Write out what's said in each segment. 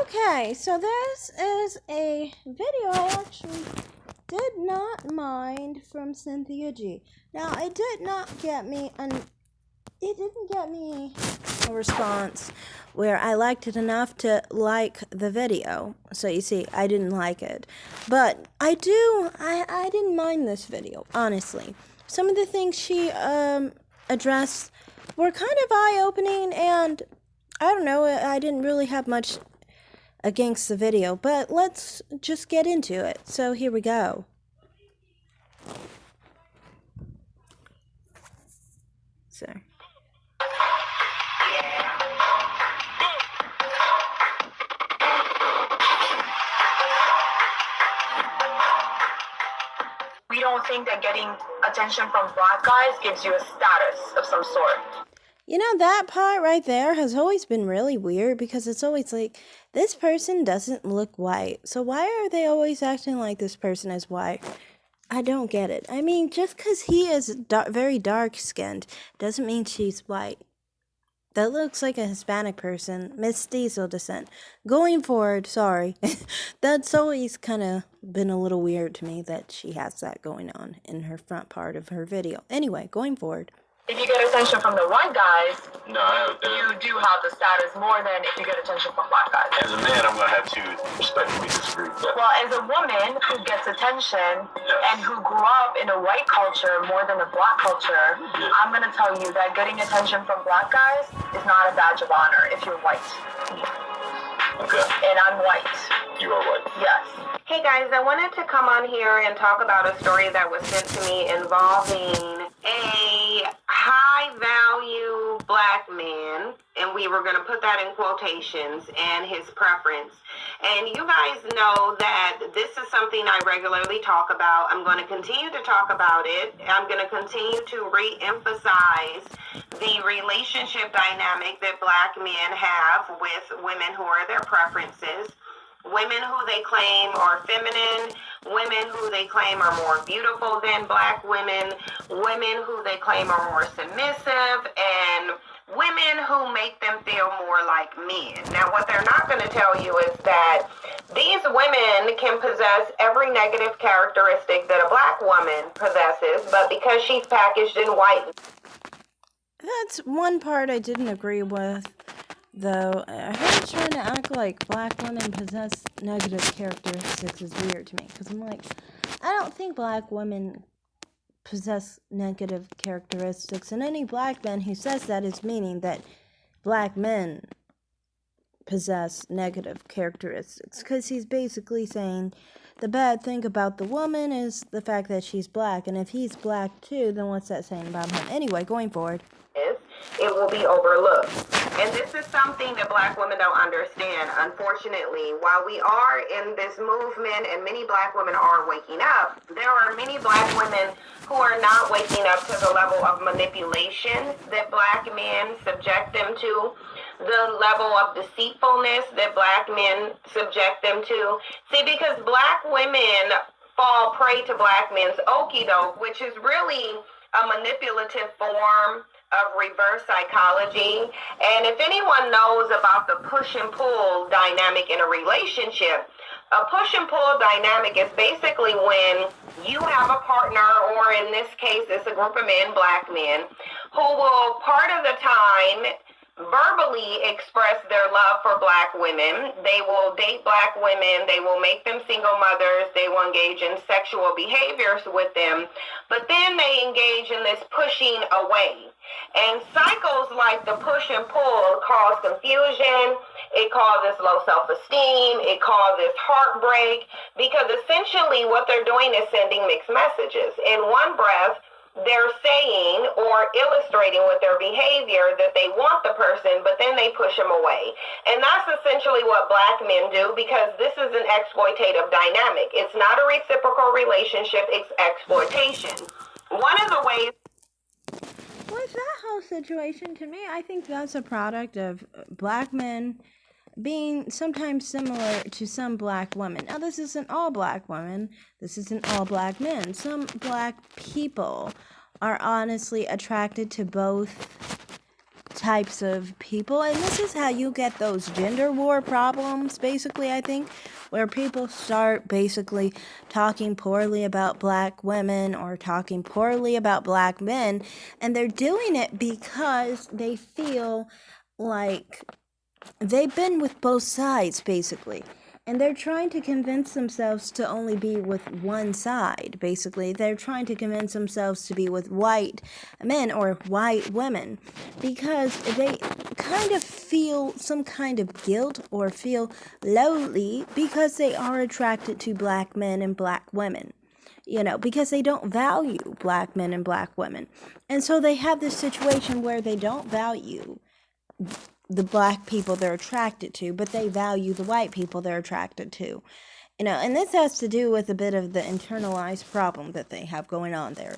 Okay, so this is a video I actually did not mind from Cynthia G. Now, it didn't get me a response where I liked it enough to like the video. So you see, I didn't like it. But I didn't mind this video, honestly. Some of the things she addressed were kind of eye-opening, and I don't know, I didn't really have much against the video, but let's just get into it. So here we go. Sorry. We don't think that getting attention from black guys gives you a status of some sort. You know, that part right there has always been really weird, because it's always like, this person doesn't look white, so why are they always acting like this person is white? I don't get it. I mean, just because he is very dark-skinned doesn't mean she's white. That looks like a Hispanic person, mestizo descent. Going forward, sorry, that's always kind of been a little weird to me that she has that going on in her front part of her video. Anyway, going forward. If you get attention from the white guys, you do have the status more than if you get attention from black guys. As a man, I'm going to have to respectfully disagree with that. Well, as a woman who gets attention and who grew up in a white culture more than a black culture, I'm going to tell you that getting attention from black guys is not a badge of honor if you're white. Okay. And I'm white. You are white. Yes. Hey guys, I wanted to come on here and talk about a story that was sent to me involving a high-value black man, and we were going to put that in quotations, and his preference. And you guys know that this is something I regularly talk about. I'm going to continue to talk about it. I'm going to continue to re-emphasize the relationship dynamic that black men have with women who are their preferences. Women who they claim are feminine, women who they claim are more beautiful than black women, women who they claim are more submissive, and women who make them feel more like men. Now, what they're not going to tell you is that these women can possess every negative characteristic that a black woman possesses, but because she's packaged in white. That's one part I didn't agree with, though. Her trying to act like black women possess negative characteristics is weird to me, because I'm like, I don't think black women possess negative characteristics, and any black man who says that is meaning that black men possess negative characteristics, because he's basically saying the bad thing about the woman is the fact that she's black, and if he's black too, then what's that saying about him? Anyway, going forward. It will be overlooked. And this is something that black women don't understand. Unfortunately, while we are in this movement and many black women are waking up, there are many black women who are not waking up to the level of manipulation that black men subject them to, the level of deceitfulness that black men subject them to. See, because black women fall prey to black men's okie-doke, which is really a manipulative form of reverse psychology. And if anyone knows about the push and pull dynamic in a relationship, a push and pull dynamic is basically when you have a partner, or in this case, it's a group of men, black men, who will part of the time verbally express their love for black women. They will date black women. They will make them single mothers. They will engage in sexual behaviors with them. But then they engage in this pushing away. And cycles like the push and pull cause confusion. It causes low self-esteem. It causes heartbreak, because essentially what they're doing is sending mixed messages. In one breath, they're saying or illustrating with their behavior that they want the person, but then they push them away. And that's essentially what black men do, because this is an exploitative dynamic. It's not a reciprocal relationship, it's exploitation. One of the ways... With that whole situation, to me, I think that's a product of black men being sometimes similar to some black women. Now, this isn't all black women. This isn't all black men. Some black people are honestly attracted to both types of people, and this is how you get those gender war problems, basically, I think, where people start basically talking poorly about black women or talking poorly about black men, and they're doing it because they feel like they've been with both sides, basically. And they're trying to convince themselves to only be with one side, basically. They're trying to convince themselves to be with white men or white women because they kind of feel some kind of guilt or feel lowly because they are attracted to black men and black women. Because they don't value black men and black women. And so they have this situation where they don't value the black people they're attracted to, but they value the white people they're attracted to. And this has to do with a bit of the internalized problem that they have going on there.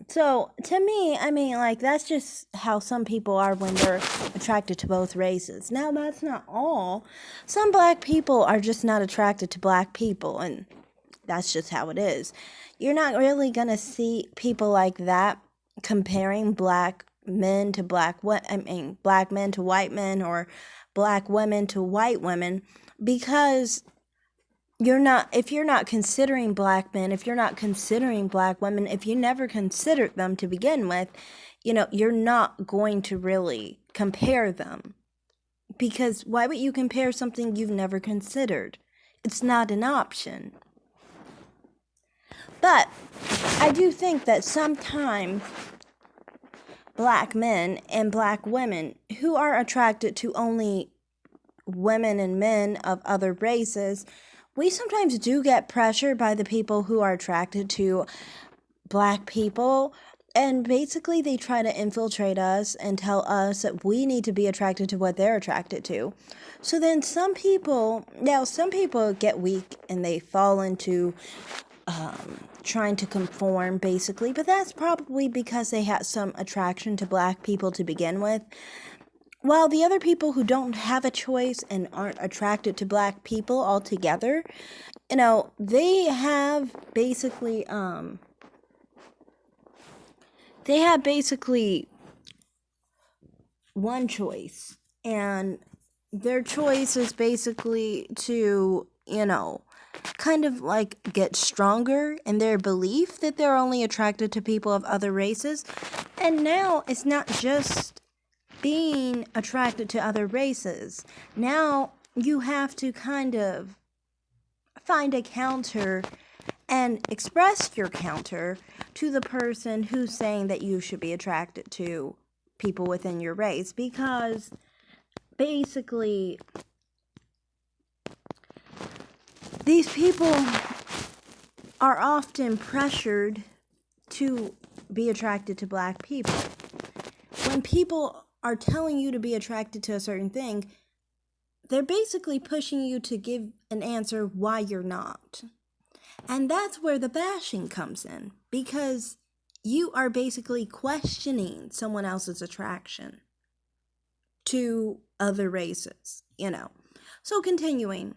So to me, that's just how some people are when they're attracted to both races. Now, that's not all. Some black people are just not attracted to black people, and that's just how it is. You're not really going to see people like that comparing black men to black men to white men or black women to white women, because if you're not considering black men, if you're not considering black women, if you never considered them to begin with, you're not going to really compare them, because why would you compare something you've never considered? It's not an option. But I do think that sometimes black men and black women who are attracted to only women and men of other races, we sometimes do get pressured by the people who are attracted to black people, and basically they try to infiltrate us and tell us that we need to be attracted to what they're attracted to. So then some people get weak and they fall into trying to conform, basically, but that's probably because they had some attraction to black people to begin with. While the other people who don't have a choice and aren't attracted to black people altogether, they have basically one choice, and their choice is basically to, kind of like get stronger in their belief that they're only attracted to people of other races. And now it's not just being attracted to other races. Now you have to kind of find a counter and express your counter to the person who's saying that you should be attracted to people within your race, because basically these people are often pressured to be attracted to black people. When people are telling you to be attracted to a certain thing, they're basically pushing you to give an answer why you're not. And that's where the bashing comes in, because you are basically questioning someone else's attraction to other races, So continuing.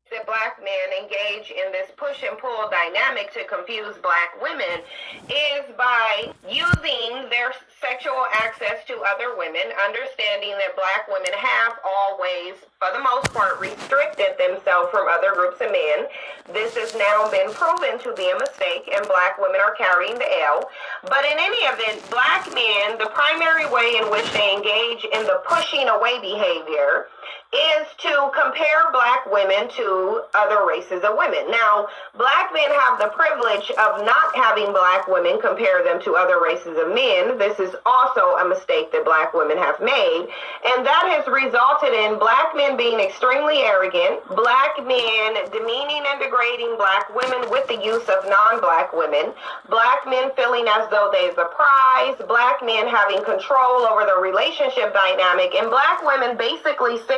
That black men engage in this push and pull dynamic to confuse black women is by using their sexual access to other women, understanding that black women have always, for the most part, restricted themselves from other groups of men. This has now been proven to be a mistake, and black women are carrying the L. But in any event, black men, the primary way in which they engage in the pushing away behavior is to compare black women to other races of women. Now, black men have the privilege of not having black women compare them to other races of men. This is also a mistake that black women have made, and that has resulted in black men being extremely arrogant, black men demeaning and degrading black women with the use of non-black women, black men feeling as though they're the prize, black men having control over the relationship dynamic, and black women basically say,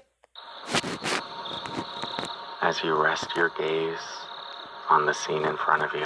as you rest your gaze on the scene in front of you,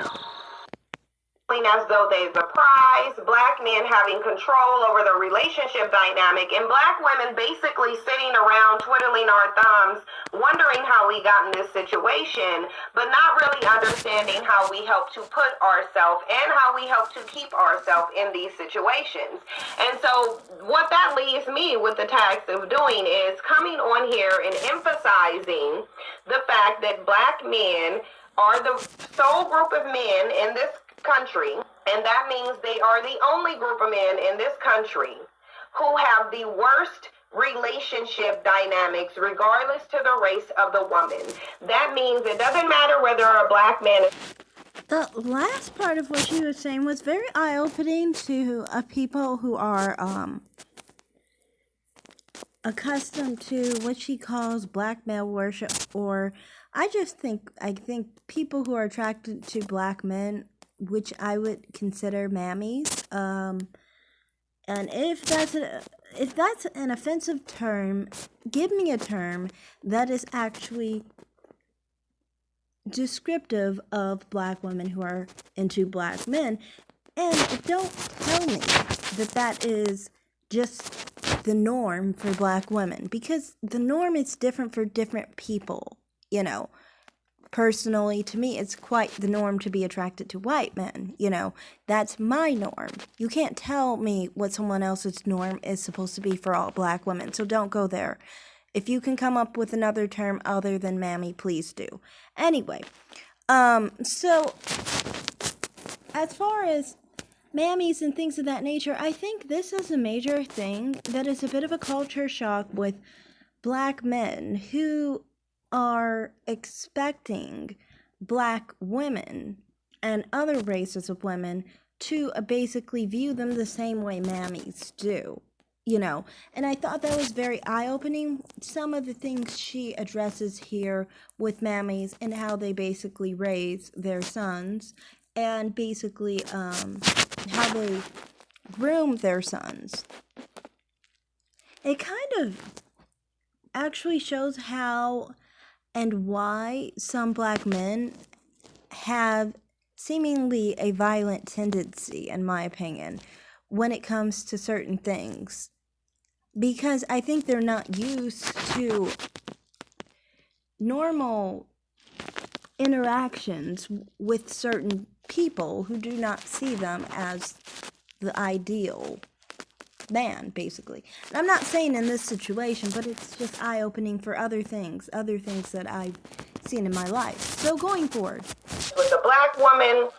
as though they're the prize, black men having control over the relationship dynamic, and black women basically sitting around twiddling our thumbs, wondering how we got in this situation, but not really understanding how we help to put ourselves and how we help to keep ourselves in these situations. And so what that leaves me with the task of doing is coming on here and emphasizing the fact that black men are the sole group of men in this country, and that means they are the only group of men in this country who have the worst relationship dynamics regardless to the race of the woman. That means it doesn't matter whether a black man is... The last part of what she was saying was very eye-opening to people who are accustomed to what she calls black male worship, or I think people who are attracted to black men, which I would consider mammies. And if that's an offensive term, give me a term that is actually descriptive of black women who are into black men, and don't tell me that is just the norm for black women, because the norm is different for different people. Personally, to me, it's quite the norm to be attracted to white men. That's my norm. You can't tell me what someone else's norm is supposed to be for all black women, so don't go there. If you can come up with another term other than mammy, please do. Anyway, so as far as mammies and things of that nature, I think this is a major thing that is a bit of a culture shock with black men who are expecting black women and other races of women to basically view them the same way mammies do, and I thought that was very eye-opening. Some of the things she addresses here with mammies and how they basically raise their sons, and basically how they groom their sons. It kind of actually shows how and why some black men have seemingly a violent tendency, in my opinion, when it comes to certain things. Because I think they're not used to normal interactions with certain people who do not see them as the ideal man, basically. And I'm not saying in this situation, but it's just eye-opening for other things that I've seen in my life. So going forward, with a black woman,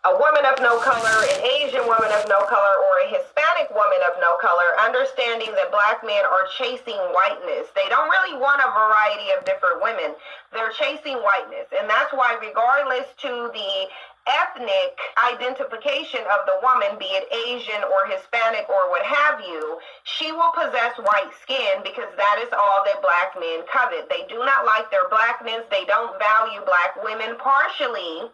a woman of no color, an Asian woman of no color, or a Hispanic woman of no color, understanding that black men are chasing whiteness. They don't really want a variety of different women. They're chasing whiteness. And that's why, regardless to the ethnic identification of the woman, be it Asian or Hispanic or what have you, she will possess white skin because that is all that black men covet. They do not like their blackness. They don't value black women, partially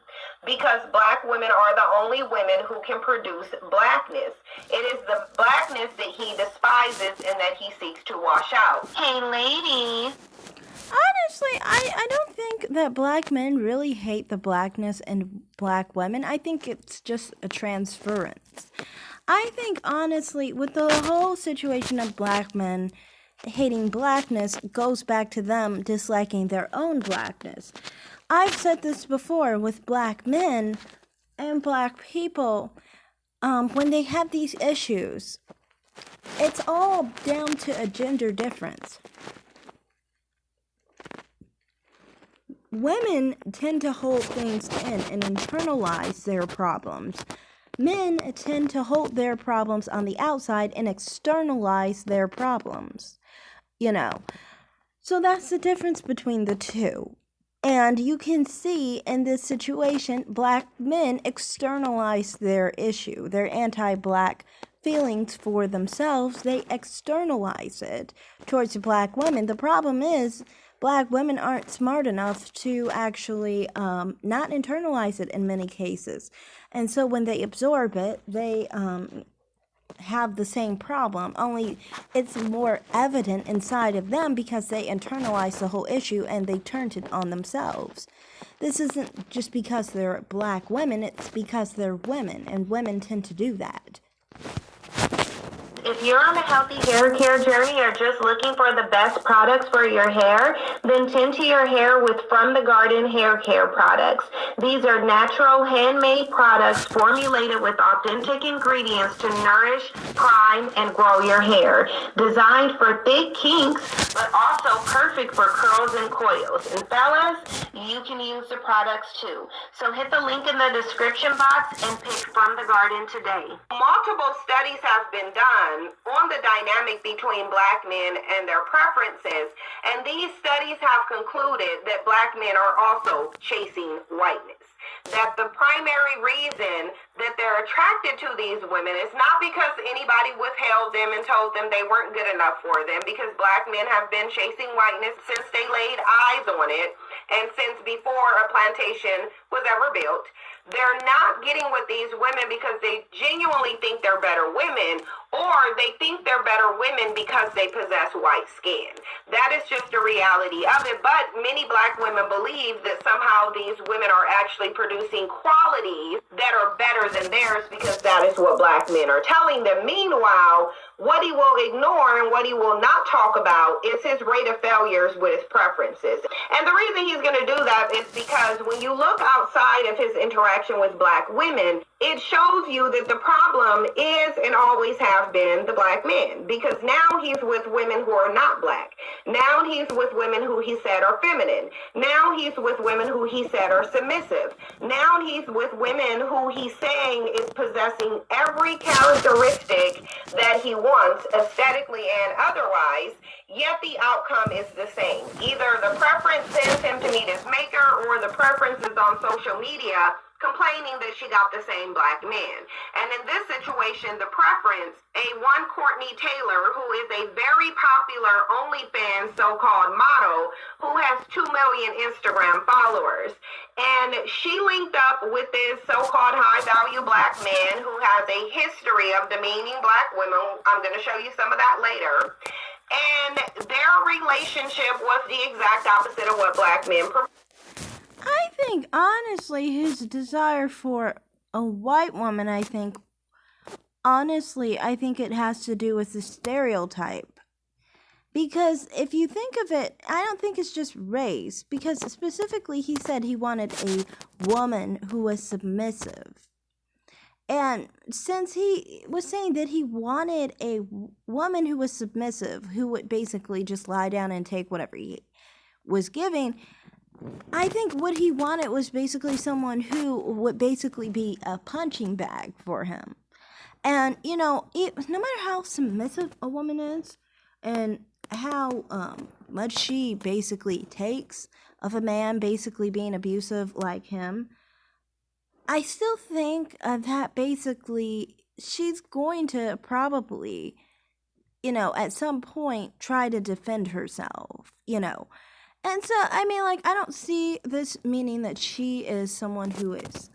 because black women are the only women who can produce blackness. It is the blackness that he despises and that he seeks to wash out. Hey, lady. Honestly, I don't think that black men really hate the blackness in black women. I think it's just a transference. I think, honestly, with the whole situation of black men hating blackness goes back to them disliking their own blackness. I've said this before with black men and black people. When they have these issues, it's all down to a gender difference. Women tend to hold things in and internalize their problems. Men tend to hold their problems on the outside and externalize their problems. So that's the difference between the two. And you can see in this situation, black men externalize their issue, their anti-black feelings for themselves. They externalize it towards black women. The problem is, black women aren't smart enough to actually not internalize it in many cases. And so when they absorb it, they have the same problem, only it's more evident inside of them because they internalize the whole issue and they turned it on themselves. This isn't just because they're black women, it's because they're women, and women tend to do that. If you're on a healthy hair care journey or just looking for the best products for your hair, then tend to your hair with From the Garden hair care products. These are natural, handmade products formulated with authentic ingredients to nourish, prime, and grow your hair. Designed for thick kinks, but also perfect for curls and coils. And fellas, you can use the products too. So hit the link in the description box and pick From the Garden today. Multiple studies have been done on the dynamic between black men and their preferences, and these studies have concluded that black men are also chasing whiteness. That the primary reason that they're attracted to these women is not because anybody withheld them and told them they weren't good enough for them, because black men have been chasing whiteness since they laid eyes on it and since before a plantation was ever built. They're not getting with these women because they genuinely think they're better women, or they think they're better women because they possess white skin. That is just the reality of it. But many black women believe that somehow these women are actually producing qualities that are better than theirs because that is what black men are telling them. Meanwhile, what he will ignore and what he will not talk about is his rate of failures with his preferences. And the reason he's going to do that is because when you look outside of his interaction with black women, it shows you that the problem is and always have been the black men, because now he's with women who are not black. Now he's with women who he said are feminine. Now he's with women who he said are submissive. Now he's with women who he's saying is possessing every characteristic that he wants aesthetically and otherwise, yet the outcome is the same. Either the preference sends him to meet his maker, or the preference is on social media complaining that she got the same black man. And in this situation, the preference, one Courtney Tailor, who is a very popular OnlyFans so-called model, who has 2 million Instagram followers. And she linked up with this so-called high-value black man who has a history of demeaning black women. I'm going to show you some of that later. And their relationship was the exact opposite of what black men prefer. I think, honestly, his desire for a white woman, I think it has to do with the stereotype. Because if you think of it, I don't think it's just race. Because specifically, he said he wanted a woman who was submissive. And since he was saying that he wanted a woman who was submissive, who would basically just lie down and take whatever he was giving, I think what he wanted was basically someone who would basically be a punching bag for him. And, no matter how submissive a woman is and how much she basically takes of a man basically being abusive like him, I still think that basically she's going to probably, at some point try to defend herself, And so, I don't see this meaning that she is someone who is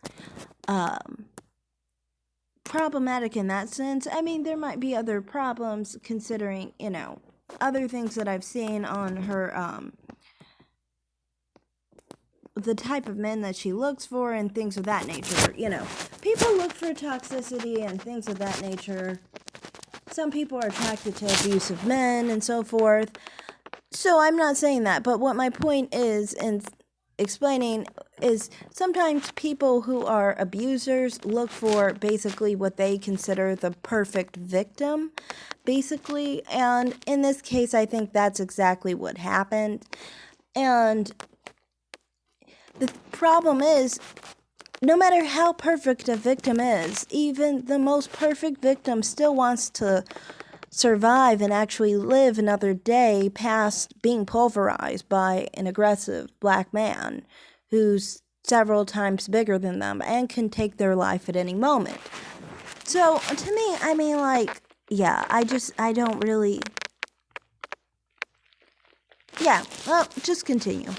problematic in that sense. There might be other problems considering, other things that I've seen on her, the type of men that she looks for and things of that nature. People look for toxicity and things of that nature. Some people are attracted to abusive men and so forth. So I'm not saying that, but what my point is in explaining is sometimes people who are abusers look for basically what they consider the perfect victim, basically. And in this case, I think that's exactly what happened. And the problem is, no matter how perfect a victim is, even the most perfect victim still wants to survive and actually live another day past being pulverized by an aggressive black man who's several times bigger than them and can take their life at any moment. So to me, I don't really, just continue.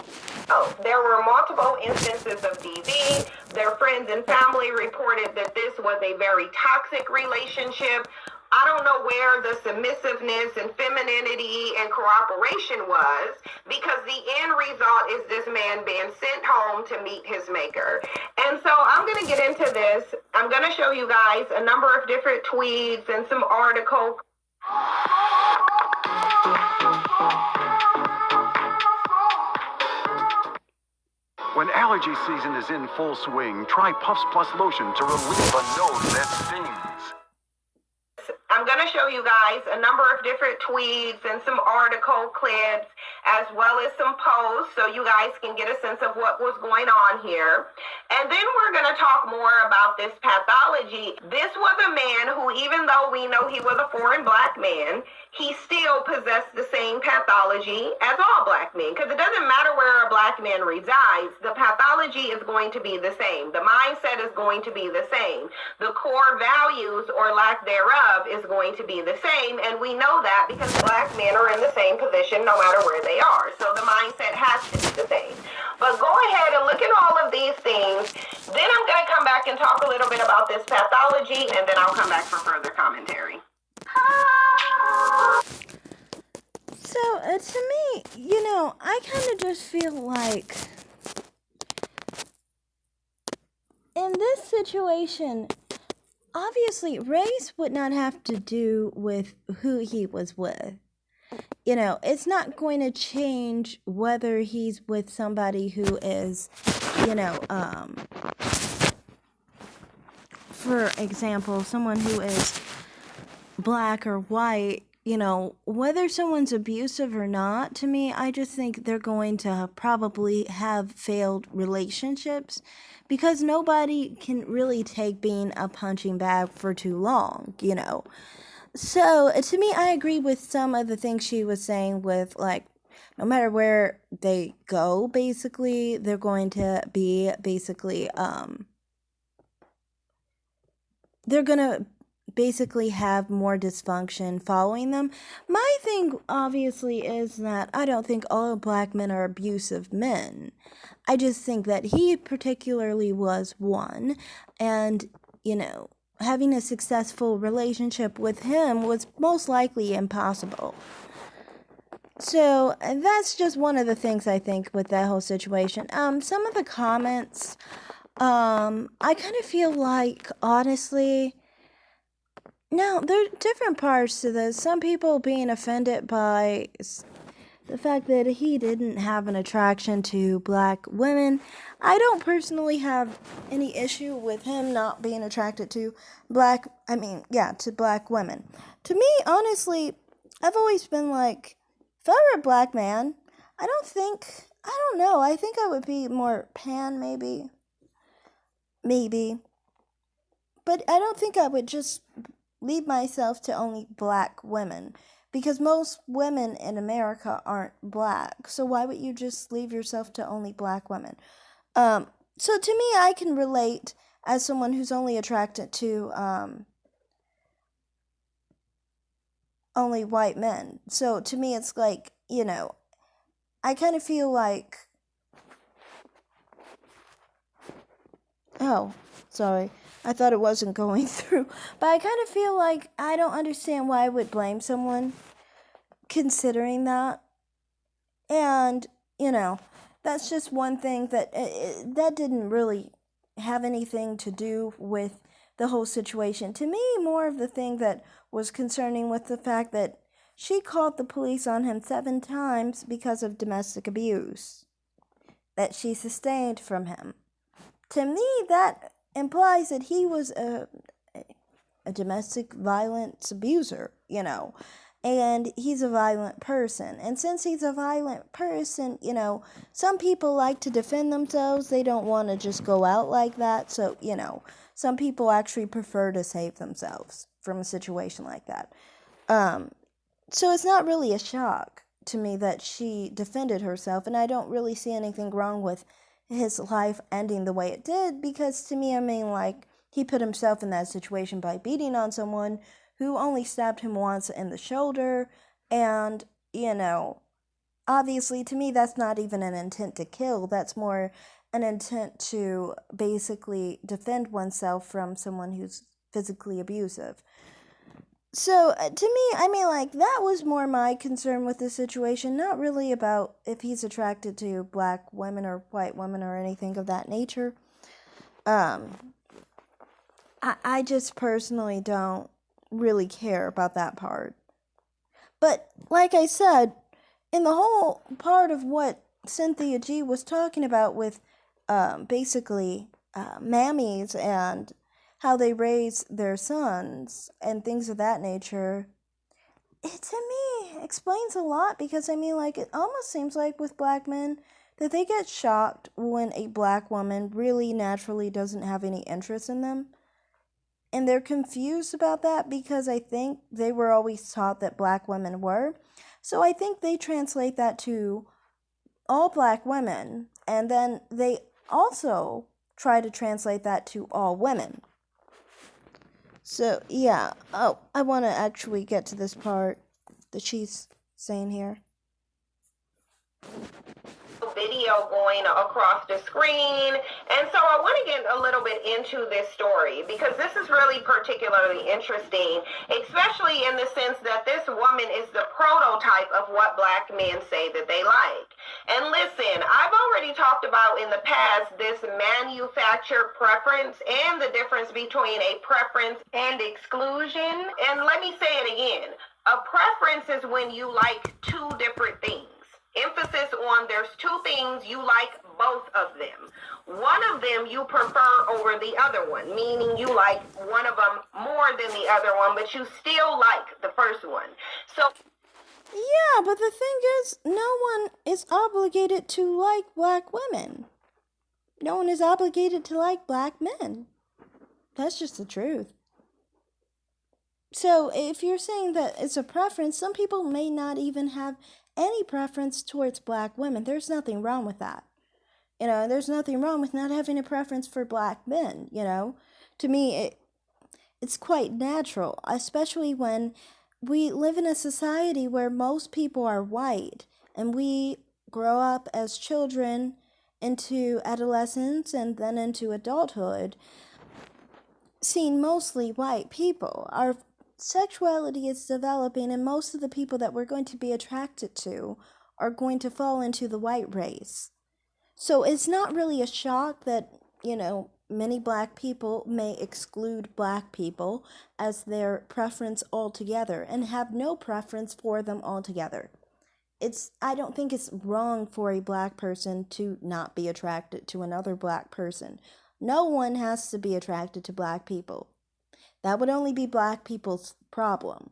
There were multiple instances of DV. Their friends and family reported that this was a very toxic relationship. I don't know where the submissiveness and femininity and cooperation was, because the end result is this man being sent home to meet his maker. And so I'm going to get into this. I'm going to show you guys a number of different tweets and some articles. When allergy season is in full swing, try Puffs Plus Lotion to relieve a nose that stings. I'm going to show you guys a number of different tweets and some article clips, as well as some posts, so you guys can get a sense of what was going on here. And then we're going to talk more about this pathology. This was a man who, even though we know he was a foreign black man, he still possessed the same pathology as all black men, because it doesn't matter where a black man resides, the pathology is going to be the same. The mindset is going to be the same. The core values or lack thereof is going to be the same, and we know that because black men are in the same position no matter where they are. So the mindset has to be the same. But go ahead and look at all of these things. Then I'm going to come back and talk a little bit about this pathology, and then I'll come back for further commentary. So, to me, I kind of just feel like in this situation, obviously, race would not have to do with who he was with. It's not going to change whether he's with somebody who is, for example, someone who is black or white, whether someone's abusive or not, to me, I just think they're going to probably have failed relationships because nobody can really take being a punching bag for too long, So, to me, I agree with some of the things she was saying with, like, no matter where they go, basically, they're going to be, basically, they're going to basically have more dysfunction following them. My thing, obviously, is that I don't think all black men are abusive men. I just think that he particularly was one, and, having a successful relationship with him was most likely impossible. So that's just one of the things I think with that whole situation. Some of the comments, I kind of feel like, honestly, now there are different parts to this. Some people being offended by the fact that he didn't have an attraction to black women. I don't personally have any issue with him not being attracted to black women. To me, honestly, I've always been like, if I were a black man, I don't know, I think I would be more pan, maybe. But I don't think I would just leave myself to only black women. Because most women in America aren't black. So why would you just leave yourself to only black women? So to me, I can relate as someone who's only attracted to only white men. So to me, it's like, I kind of feel like... Oh, sorry. I thought it wasn't going through. But I kind of feel like I don't understand why I would blame someone considering that. And, that's just one thing that that didn't really have anything to do with the whole situation. To me, more of the thing that was concerning with the fact that she called the police on him 7 times because of domestic abuse that she sustained from him. To me, that implies that he was a domestic violence abuser, and he's a violent person. And since he's a violent person, some people like to defend themselves. They don't want to just go out like that. So, some people actually prefer to save themselves from a situation like that. So it's not really a shock to me that she defended herself, and I don't really see anything wrong with his life ending the way it did, because to me, he put himself in that situation by beating on someone who only stabbed him once in the shoulder, and, obviously, to me, that's not even an intent to kill. That's more an intent to basically defend oneself from someone who's physically abusive. So, to me, I mean, like, that was more my concern with the situation, not really about if he's attracted to black women or white women or anything of that nature. Um, I just personally don't really care about that part. But, like I said, in the whole part of what Cynthia G was talking about with basically mammies and how they raise their sons and things of that nature, it to me explains a lot, because I mean, like, it almost seems like with black men that they get shocked when a black woman really naturally doesn't have any interest in them. And they're confused about that because I think they were always taught that black women were. So I think they translate that to all black women, and then they also try to translate that to all women. So, yeah. Oh, I want to actually get to this part that she's saying here. Video going across the screen. And so I want to get a little bit into this story because this is really particularly interesting, especially in the sense that this woman is the prototype of what black men say that they like. And listen, I've already talked about in the past this manufactured preference and the difference between a preference and exclusion. And let me say it again. A preference is when you like two different things. Emphasis on there's two things you like both of them. One of them you prefer over the other one, meaning you like one of them more than the other one, but you still like the first one. So yeah, but the thing is, no one is obligated to like black women. No one is obligated to like black men. That's just the truth. So if you're saying that it's a preference, some people may not even have any preference towards black women. There's nothing wrong with that. There's nothing wrong with not having a preference for black men, To me, it's quite natural, especially when we live in a society where most people are white and we grow up as children into adolescence and then into adulthood seeing mostly white people. Our sexuality is developing, and most of the people that we're going to be attracted to are going to fall into the white race. So it's not really a shock that, many black people may exclude black people as their preference altogether and have no preference for them altogether. I don't think it's wrong for a black person to not be attracted to another black person. No one has to be attracted to black people. That would only be black people's problem,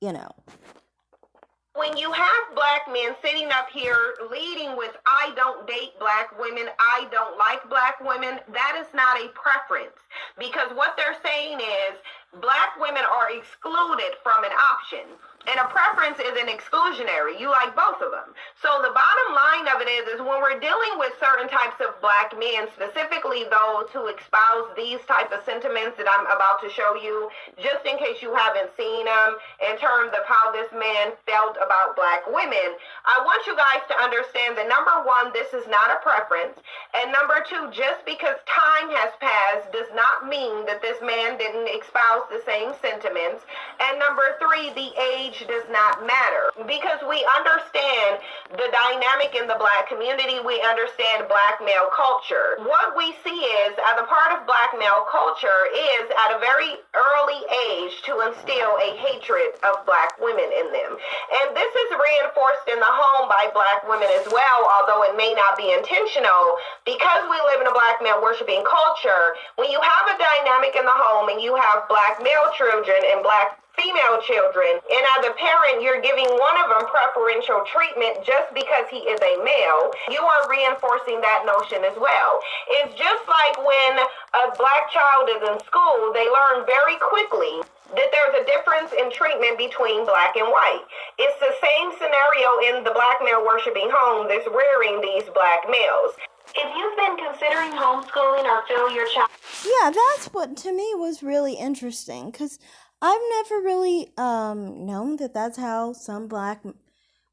When you have black men sitting up here leading with, I don't date black women, I don't like black women, that is not a preference. Because what they're saying is black women are excluded from an option. And a preference is an exclusionary. You like both of them. So the bottom line of it is when we're dealing with certain types of black men, specifically those who espouse these type of sentiments that I'm about to show you, just in case you haven't seen them, in terms of how this man felt about black women, I want you guys to understand that number one, this is not a preference. And number two, just because time has passed does not mean that this man didn't espouse the same sentiments. And number three, the age does not matter, because we understand the dynamic in the black community. We understand black male culture. What we see is, as a part of black male culture, is at a very early age to instill a hatred of black women in them. And this is reinforced in the home by black women as well, although it may not be intentional, because we live in a black male worshiping culture. When you have a dynamic in the home and you have black male children and black female children, and as a parent you're giving one of them preferential treatment just because he is a male, you are reinforcing that notion as well. It's just like when a black child is in school, they learn very quickly that there's a difference in treatment between black and white. It's the same scenario in the black male worshiping home that's rearing these black males. If you've been considering homeschooling or feel your child... Yeah, that's what to me was really interesting, because I've never really known that that's how some black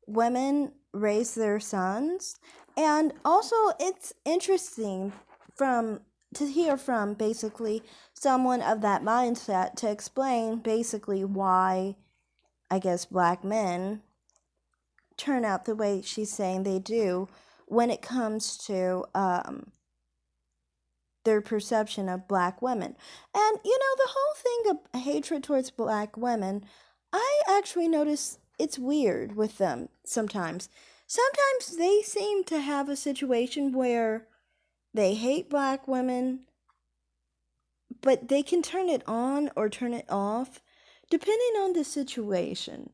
women raise their sons. And also, it's interesting to hear from basically someone of that mindset to explain basically why, I guess, black men turn out the way she's saying they do when it comes to their perception of black women. And, the whole thing of hatred towards black women, I actually notice it's weird with them sometimes. Sometimes they seem to have a situation where they hate black women, but they can turn it on or turn it off depending on the situation.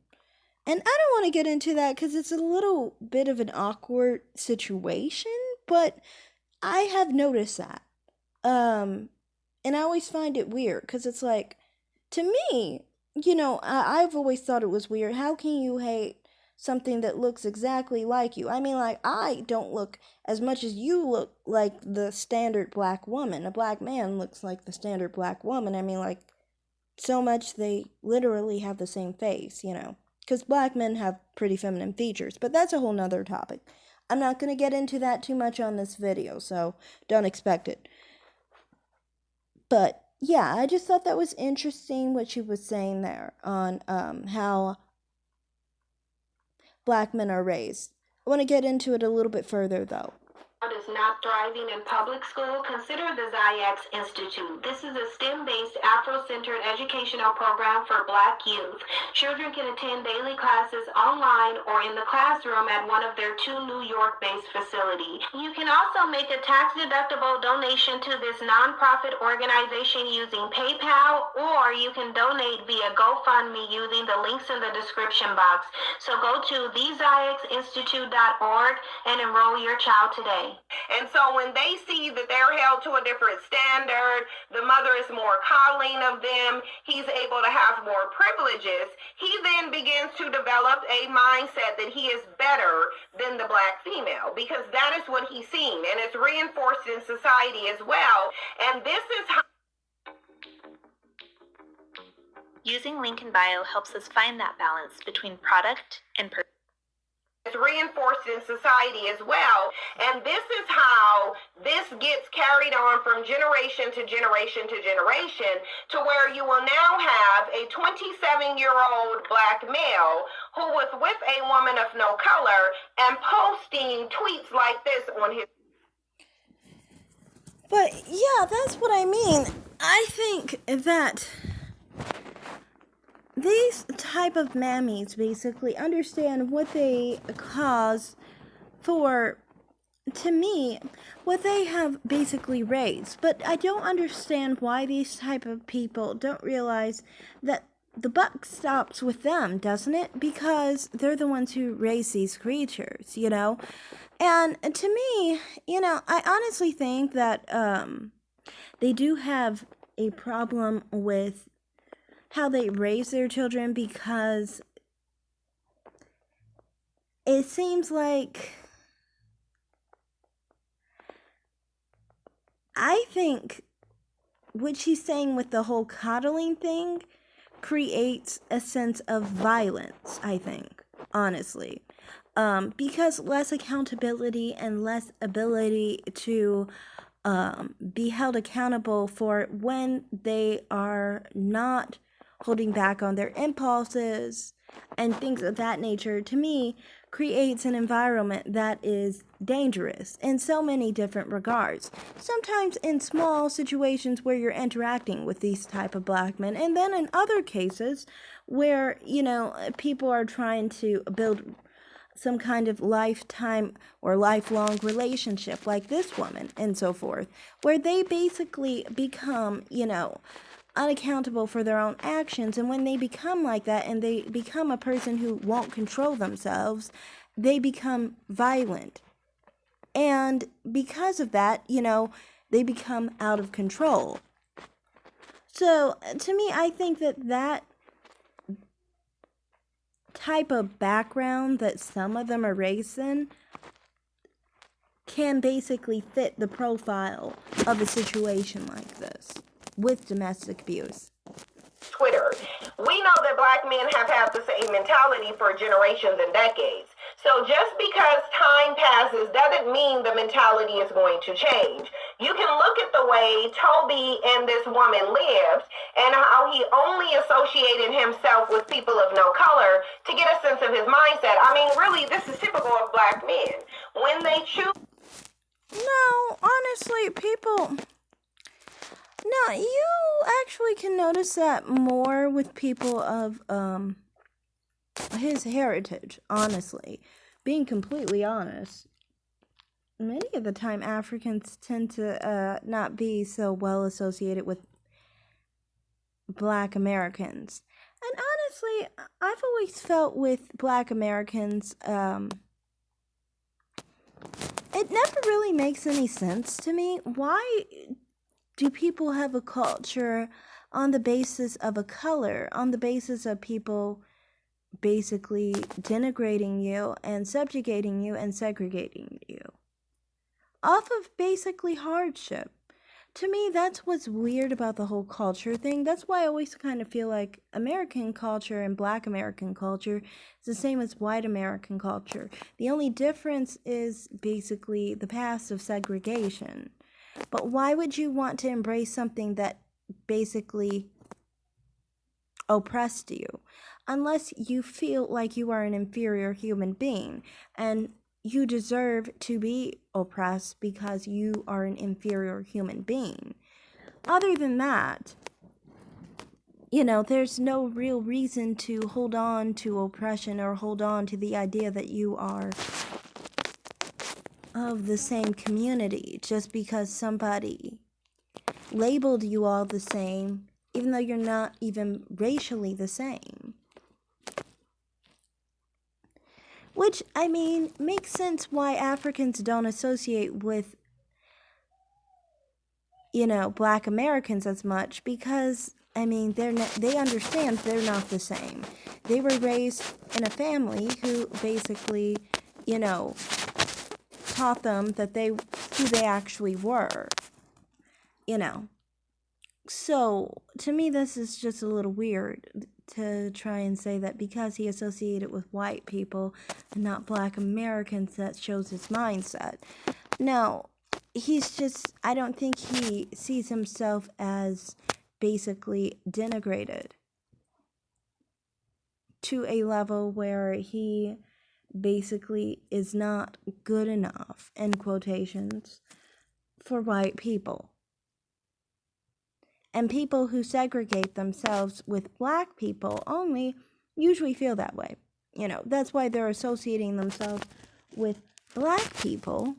And I don't want to get into that because it's a little bit of an awkward situation, but I have noticed that. And I always find it weird because it's like, to me, I've always thought it was weird. How can you hate something that looks exactly like you? I mean, like, I don't look as much as you look like the standard black woman. A black man looks like the standard black woman. I mean, like, so much they literally have the same face, because black men have pretty feminine features. But that's a whole nother topic. I'm not going to get into that too much on this video, so don't expect it. But yeah, I just thought that was interesting what she was saying there on how black men are raised. I want to get into it a little bit further though. Is not thriving in public school, consider the Ziax Institute. This is a STEM-based, Afro-centered educational program for Black youth. Children can attend daily classes online or in the classroom at one of their 2 New York-based facilities. You can also make a tax-deductible donation to this nonprofit organization using PayPal, or you can donate via GoFundMe using the links in the description box. So go to theziaxinstitute.org and enroll your child today. And so when they see that they're held to a different standard, the mother is more coddling of them, he's able to have more privileges, he then begins to develop a mindset that he is better than the black female, because that is what he's seen, and it's reinforced in society as well. And this is how using link in bio helps us find that balance between product and person. It's reinforced in society as well. And this is how this gets carried on from generation to generation to generation, to where you will now have a 27-year-old black male who was with a woman of no color and posting tweets like this on his. But yeah, that's what I mean. I think that these type of mammies basically understand what they cause for, to me, what they have basically raised. But I don't understand why these type of people don't realize that the buck stops with them, doesn't it? Because they're the ones who raise these creatures, And to me, I honestly think that they do have a problem with how they raise their children, because it seems like, I think what she's saying with the whole coddling thing creates a sense of violence, I think, honestly. Because less accountability and less ability to be held accountable for when they are not holding back on their impulses and things of that nature, to me, creates an environment that is dangerous in so many different regards. Sometimes in small situations where you're interacting with these type of black men, and then in other cases where, people are trying to build some kind of lifetime or lifelong relationship like this woman and so forth, where they basically become, unaccountable for their own actions. And when they become like that and they become a person who won't control themselves, they become violent. And because of that, they become out of control. So to me, I think that type of background that some of them are raised in can basically fit the profile of a situation like this with domestic abuse. Twitter. We know that black men have had the same mentality for generations and decades. So just because time passes doesn't mean the mentality is going to change. You can look at the way Toby and this woman lived and how he only associated himself with people of no color to get a sense of his mindset. I mean, really, this is typical of black men. When they choose. No, honestly, people. No, you actually can notice that more with people of his heritage, honestly. Being completely honest. Many of the time Africans tend to not be so well associated with Black Americans. And honestly, I've always felt with Black Americans, it never really makes any sense to me. Why do people have a culture on the basis of a color, on the basis of people basically denigrating you and subjugating you and segregating you? Off of basically hardship. To me, that's what's weird about the whole culture thing. That's why I always kind of feel like American culture and Black American culture is the same as white American culture. The only difference is basically the past of segregation. But why would you want to embrace something that basically oppressed you? Unless you feel like you are an inferior human being and you deserve to be oppressed because you are an inferior human being. Other than that, there's no real reason to hold on to oppression or hold on to the idea that you are of the same community just because somebody labeled you all the same, even though you're not even racially the same. Which, I mean, makes sense why Africans don't associate with, Black Americans as much because, I mean, they understand they're not the same. They were raised in a family who basically, taught them that who they actually were, So, to me, this is just a little weird to try and say that because he associated with white people and not Black Americans, that shows his mindset. No, I don't think he sees himself as basically denigrated to a level where he basically is not good enough, in quotations, for white people. And people who segregate themselves with Black people only usually feel that way. That's why they're associating themselves with Black people,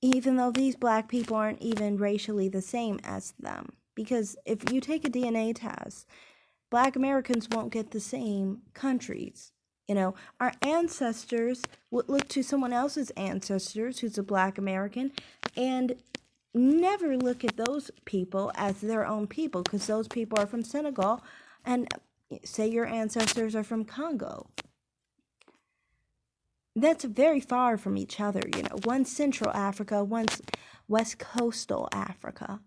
even though these Black people aren't even racially the same as them. Because if you take a DNA test, Black Americans won't get the same countries. Our ancestors would look to someone else's ancestors who's a Black American and never look at those people as their own people because those people are from Senegal and say your ancestors are from Congo. That's very far from each other, One's Central Africa, one's West Coastal Africa.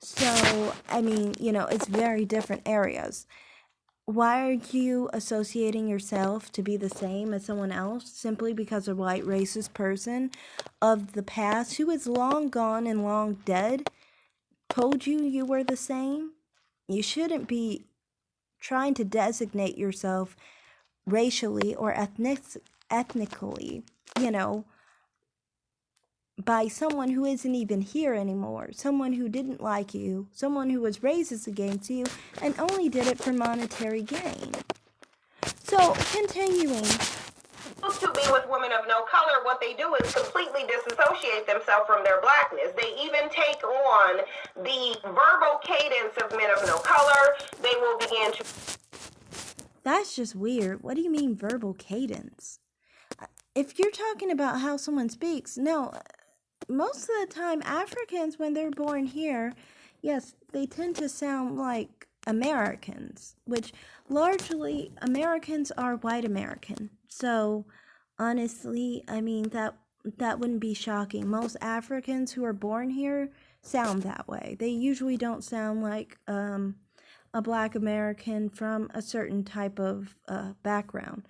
So, I mean, it's very different areas. Why are you associating yourself to be the same as someone else simply because a white racist person of the past who is long gone and long dead told you were the same? You shouldn't be trying to designate yourself racially or ethnically, by someone who isn't even here anymore, someone who didn't like you, someone who was racist against you, and only did it for monetary gain. So, continuing. To be with women of no color, what they do is completely disassociate themselves from their blackness. They even take on the verbal cadence of men of no color. They will begin to... That's just weird. What do you mean verbal cadence? If you're talking about how someone speaks, no, most of the time Africans, when they're born here, yes, they tend to sound like Americans, which largely Americans are white American. So honestly, I mean, that wouldn't be shocking. Most Africans who are born here sound that way. They usually don't sound like a Black American from a certain type of background.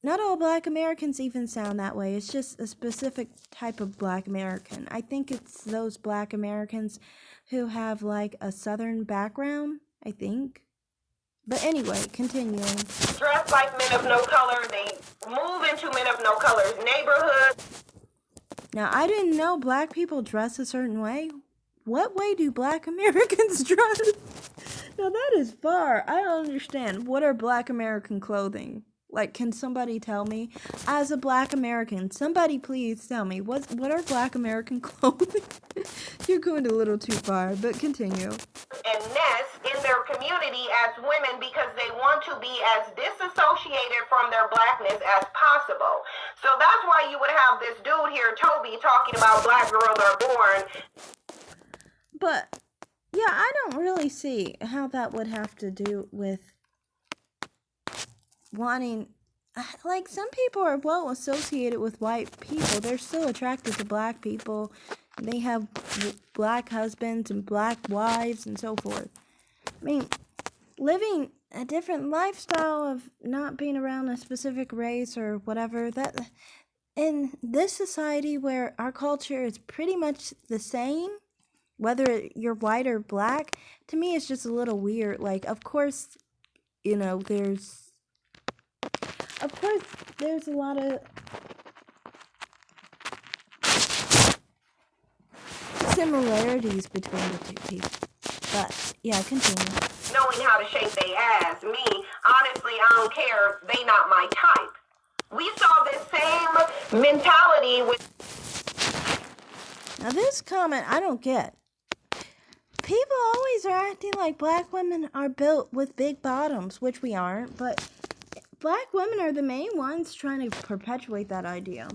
not all Black Americans even sound that way. It's just a specific type of Black American. I think it's those Black Americans who have like a Southern background, I think. But anyway, continuing. Dress like men of no color. They move into men of no color's neighborhood. Now, I didn't know Black people dress a certain way. What way do Black Americans dress? Now, that is far. I don't understand. What are Black American clothing? Like, can somebody tell me? As a Black American, somebody please tell me. What are Black American clothing? You're going a little too far, but continue. And nest in their community as women because they want to be as disassociated from their Blackness as possible. So that's why you would have this dude here, Toby, talking about Black girls are born. But, yeah, I don't really see how that would have to do with wanting, like, some people are well associated with white people. They're still attracted to Black people. They have Black husbands and Black wives and so forth. I mean, living a different lifestyle of not being around a specific race or whatever, that in this society where our culture is pretty much the same, whether you're white or Black, to me it's just a little weird. Like, of course, you know, there's a lot of similarities between the two people. But, yeah, continue. Knowing how to shape their ass. Me, honestly, I don't care. They not my type. We saw this same mentality with... Now, this comment I don't get. People always are acting like Black women are built with big bottoms, which we aren't, but Black women are the main ones trying to perpetuate that idea,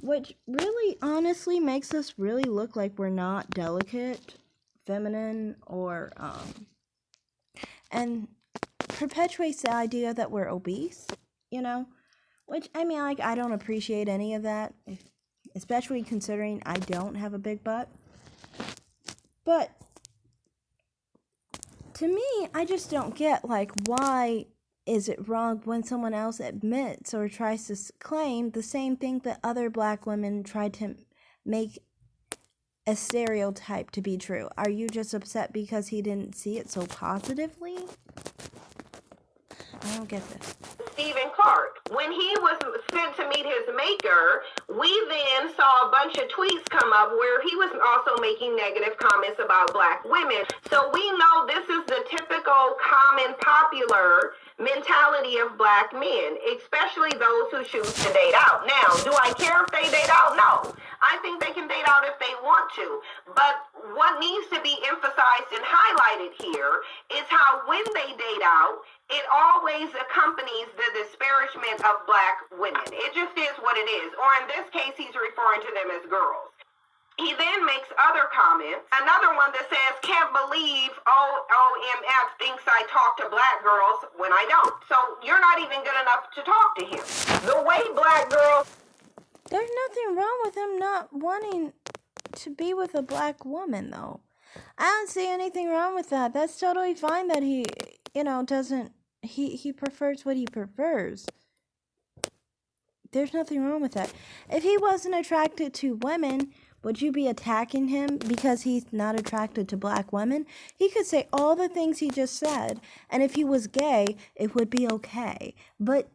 which really honestly makes us really look like we're not delicate, feminine, or and perpetuates the idea that we're obese, you know, which, I mean, like, I don't appreciate any of that, especially considering I don't have a big butt. But to me, I just don't get, like, why is it wrong when someone else admits or tries to claim the same thing that other Black women tried to make a stereotype to be true? Are you just upset because he didn't see it so positively? I don't get this. Stephen Clark. When he was sent to meet his maker, we then saw a bunch of tweets come up where he was also making negative comments about Black women. So we know this is the typical common popular mentality of Black men, especially those who choose to date out. Now, do I care if they date out? No. I think they can date out if they want to. But what needs to be emphasized and highlighted here is how when they date out, it always accompanies the disparagement of Black women. It just is what it is. Or in this case, he's referring to them as girls. He then makes other comments. Another one that says, can't believe OMF thinks I talk to Black girls when I don't. So you're not even good enough to talk to him. The way Black girls... There's nothing wrong with him not wanting to be with a Black woman, though. I don't see anything wrong with that. That's totally fine that he, you know, doesn't... He prefers what he prefers. There's nothing wrong with that. If he wasn't attracted to women, would you be attacking him because he's not attracted to Black women? He could say all the things he just said, and if he was gay, it would be okay. But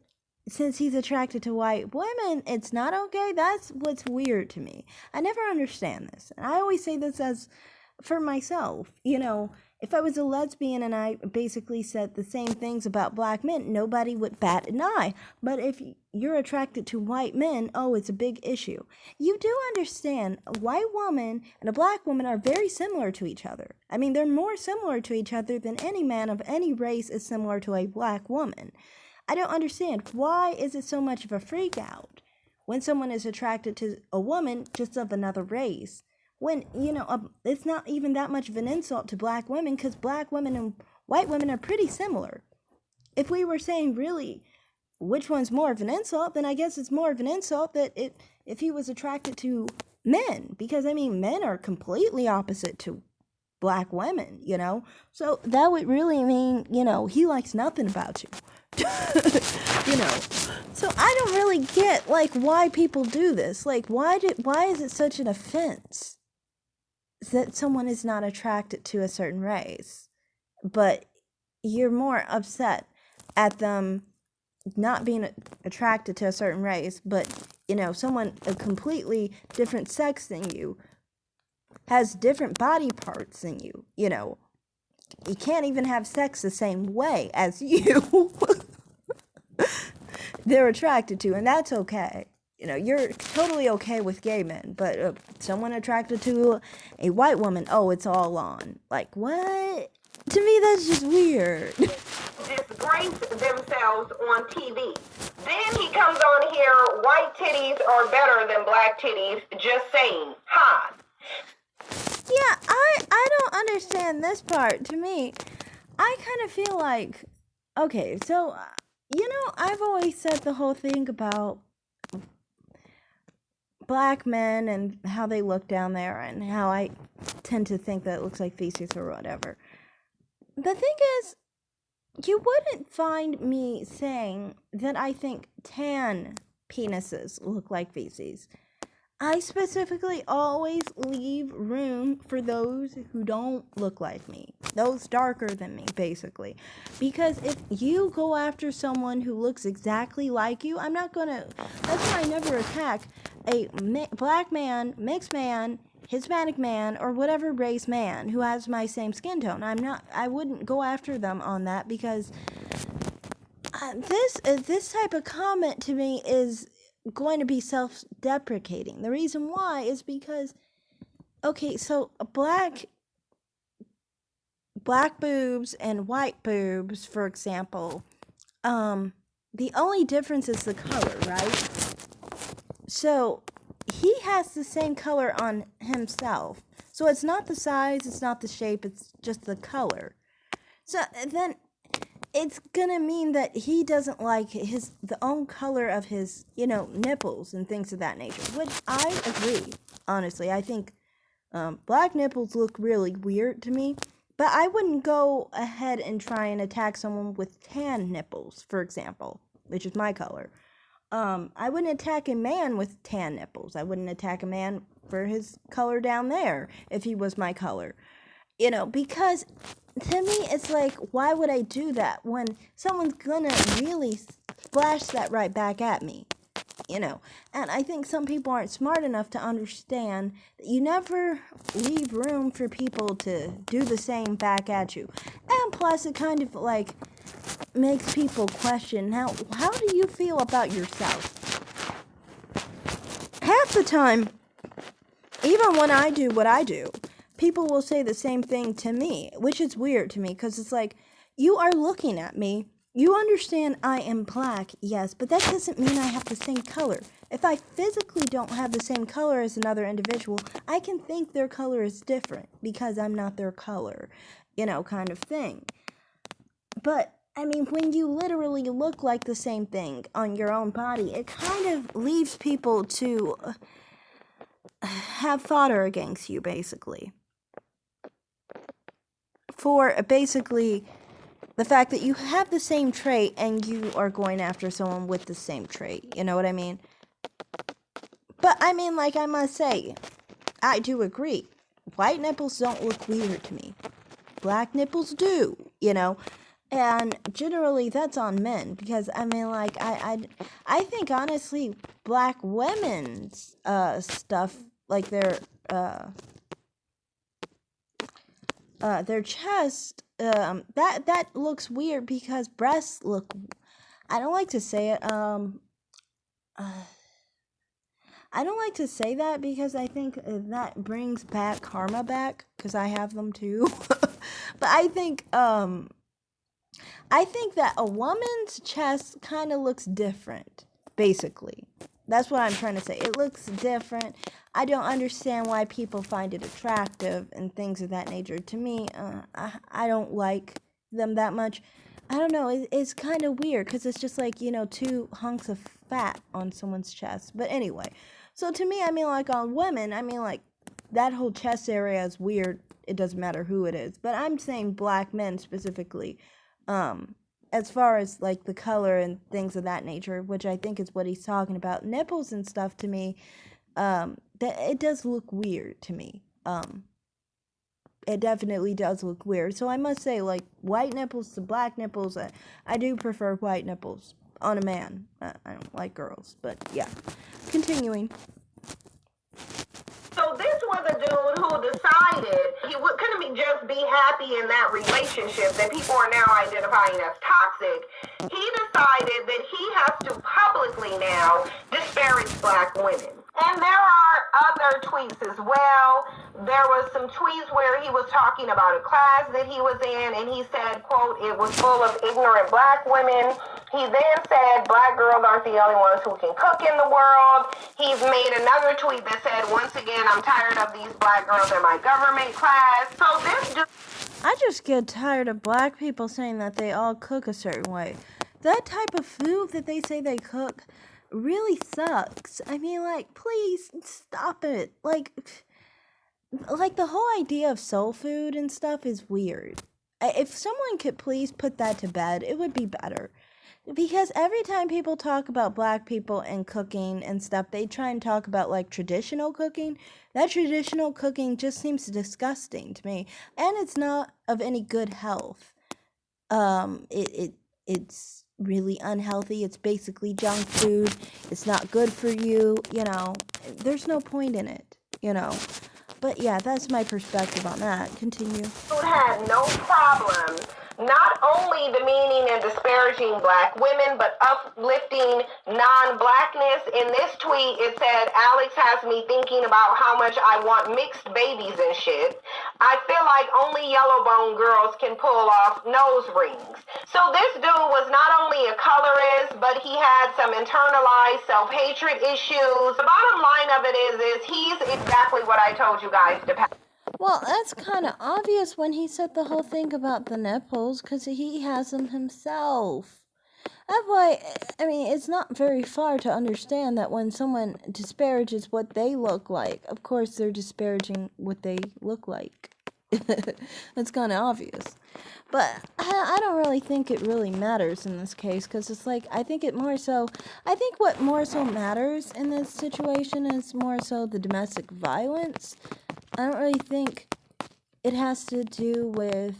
since he's attracted to white women, it's not okay? That's what's weird to me. I never understand this. And I always say this as for myself. You know, if I was a lesbian and I basically said the same things about Black men, nobody would bat an eye. But if you're attracted to white men, oh, it's a big issue. You do understand a white woman and a Black woman are very similar to each other. I mean, they're more similar to each other than any man of any race is similar to a Black woman. I don't understand. Why is it so much of a freak out when someone is attracted to a woman just of another race? When, you know, it's not even that much of an insult to Black women because Black women and white women are pretty similar. If we were saying really which one's more of an insult, then I guess it's more of an insult that if he was attracted to men. Because, I mean, men are completely opposite to Black women, you know. So that would really mean, you know, he likes nothing about you. you know. So I don't really get, like, why people do this. Like, why is it such an offense that someone is not attracted to a certain race, but you're more upset at them not being attracted to a certain race, but, you know, someone a completely different sex than you has different body parts than you, you know. You can't even have sex the same way as you. They're attracted to, and that's okay. You know, you're totally okay with gay men, but someone attracted to a white woman, oh, it's all on. Like, what? To me, that's just weird. Disgrace themselves on TV. Then he comes on here, white titties are better than black titties. Just saying. Ha. Yeah, I don't understand this part. To me, I kind of feel like, okay, so, you know, I've always said the whole thing about black men and how they look down there and how I tend to think that it looks like feces or whatever. The thing is, you wouldn't find me saying that I think tan penises look like feces. I specifically always leave room for those who don't look like me. Those darker than me, basically. Because if you go after someone who looks exactly like you, I'm not gonna... That's why I never attack a black man, mixed man, Hispanic man, or whatever race man who has my same skin tone. I wouldn't go after them on that because... This type of comment to me is going to be self-deprecating. The reason why is because, okay, so black boobs and white boobs, for example, the only difference is the color, right? So he has the same color on himself. So it's not the size, it's not the shape, it's just the color. So then it's gonna mean that he doesn't like the own color of his, you know, nipples and things of that nature, which I agree. Honestly, I think black nipples look really weird to me, but I wouldn't go ahead and try and attack someone with tan nipples, for example, which is my color. I wouldn't attack a man with tan nipples. I wouldn't attack a man for his color down there if he was my color. You know, because to me, it's like, why would I do that when someone's gonna really flash that right back at me? You know, and I think some people aren't smart enough to understand that you never leave room for people to do the same back at you. And plus, it kind of like makes people question, how do you feel about yourself? Half the time, even when I do what I do, people will say the same thing to me, which is weird to me, because it's like, you are looking at me, you understand I am black, yes, but that doesn't mean I have the same color. If I physically don't have the same color as another individual, I can think their color is different, because I'm not their color, you know, kind of thing. But, I mean, when you literally look like the same thing on your own body, it kind of leaves people to have fodder against you, basically. For basically the fact that you have the same trait and you are going after someone with the same trait. You know what I mean? But I mean, like, I must say, I do agree. White nipples don't look weird to me. Black nipples do, you know? And generally that's on men, because I mean, like, I think honestly black women's stuff, like their chest, that looks weird because breasts look, I don't like to say it, I don't like to say that because I think that brings bad karma back, because I have them too. But I think that a woman's chest kind of looks different, basically. That's what I'm trying to say. It looks different. I don't understand why people find it attractive and things of that nature. To me, I don't like them that much. I don't know. It's kind of weird because it's just like, you know, 2 hunks of fat on someone's chest. But anyway, so to me, I mean, like, on women, I mean, like, that whole chest area is weird. It doesn't matter who it is. But I'm saying black men specifically. as far as like the color and things of that nature, which I think is what he's talking about. Nipples and stuff to me, that it does look weird to me. It definitely does look weird. So I must say, like, white nipples to black nipples, I do prefer white nipples on a man. I don't like girls, but yeah. Continuing. So this was a dude who decided he couldn't just be happy in that relationship that people are now identifying as toxic. He decided that he has to publicly now disparage black women. And there are other tweets as well. There was some tweets where he was talking about a class that he was in, and he said, quote, it was full of ignorant black women. He then said, black girls aren't the only ones who can cook in the world. He's made another tweet that said, once again, I'm tired of these black girls in my government class. So this dude... I just get tired of black people saying that they all cook a certain way. That type of food that they say they cook really sucks. I mean, like, please stop it. Like the whole idea of soul food and stuff is weird. If someone could please put that to bed, it would be better. Because every time people talk about black people and cooking and stuff, they try and talk about like traditional cooking. That traditional cooking just seems disgusting to me, and it's not of any good health. It's really unhealthy. It's basically junk food. It's not good for you. You know, there's no point in it. You know, but yeah, that's my perspective on that. Continue. Had no problem not only demeaning and disparaging black women, but uplifting non-blackness. In this tweet, it said, Alex has me thinking about how much I want mixed babies and shit. I feel like only yellow bone girls can pull off nose rings. So this dude was not only a colorist, but he had some internalized self-hatred issues. The bottom line of it is he's exactly what I told you guys to pass. Well, that's kind of obvious when he said the whole thing about the nipples, because he has them himself. That's why, I mean, it's not very far to understand that when someone disparages what they look like, of course they're disparaging what they look like. That's kind of obvious. But I don't really think it really matters in this case, because it's like, I think what more so matters in this situation is more so the domestic violence. I don't really think it has to do with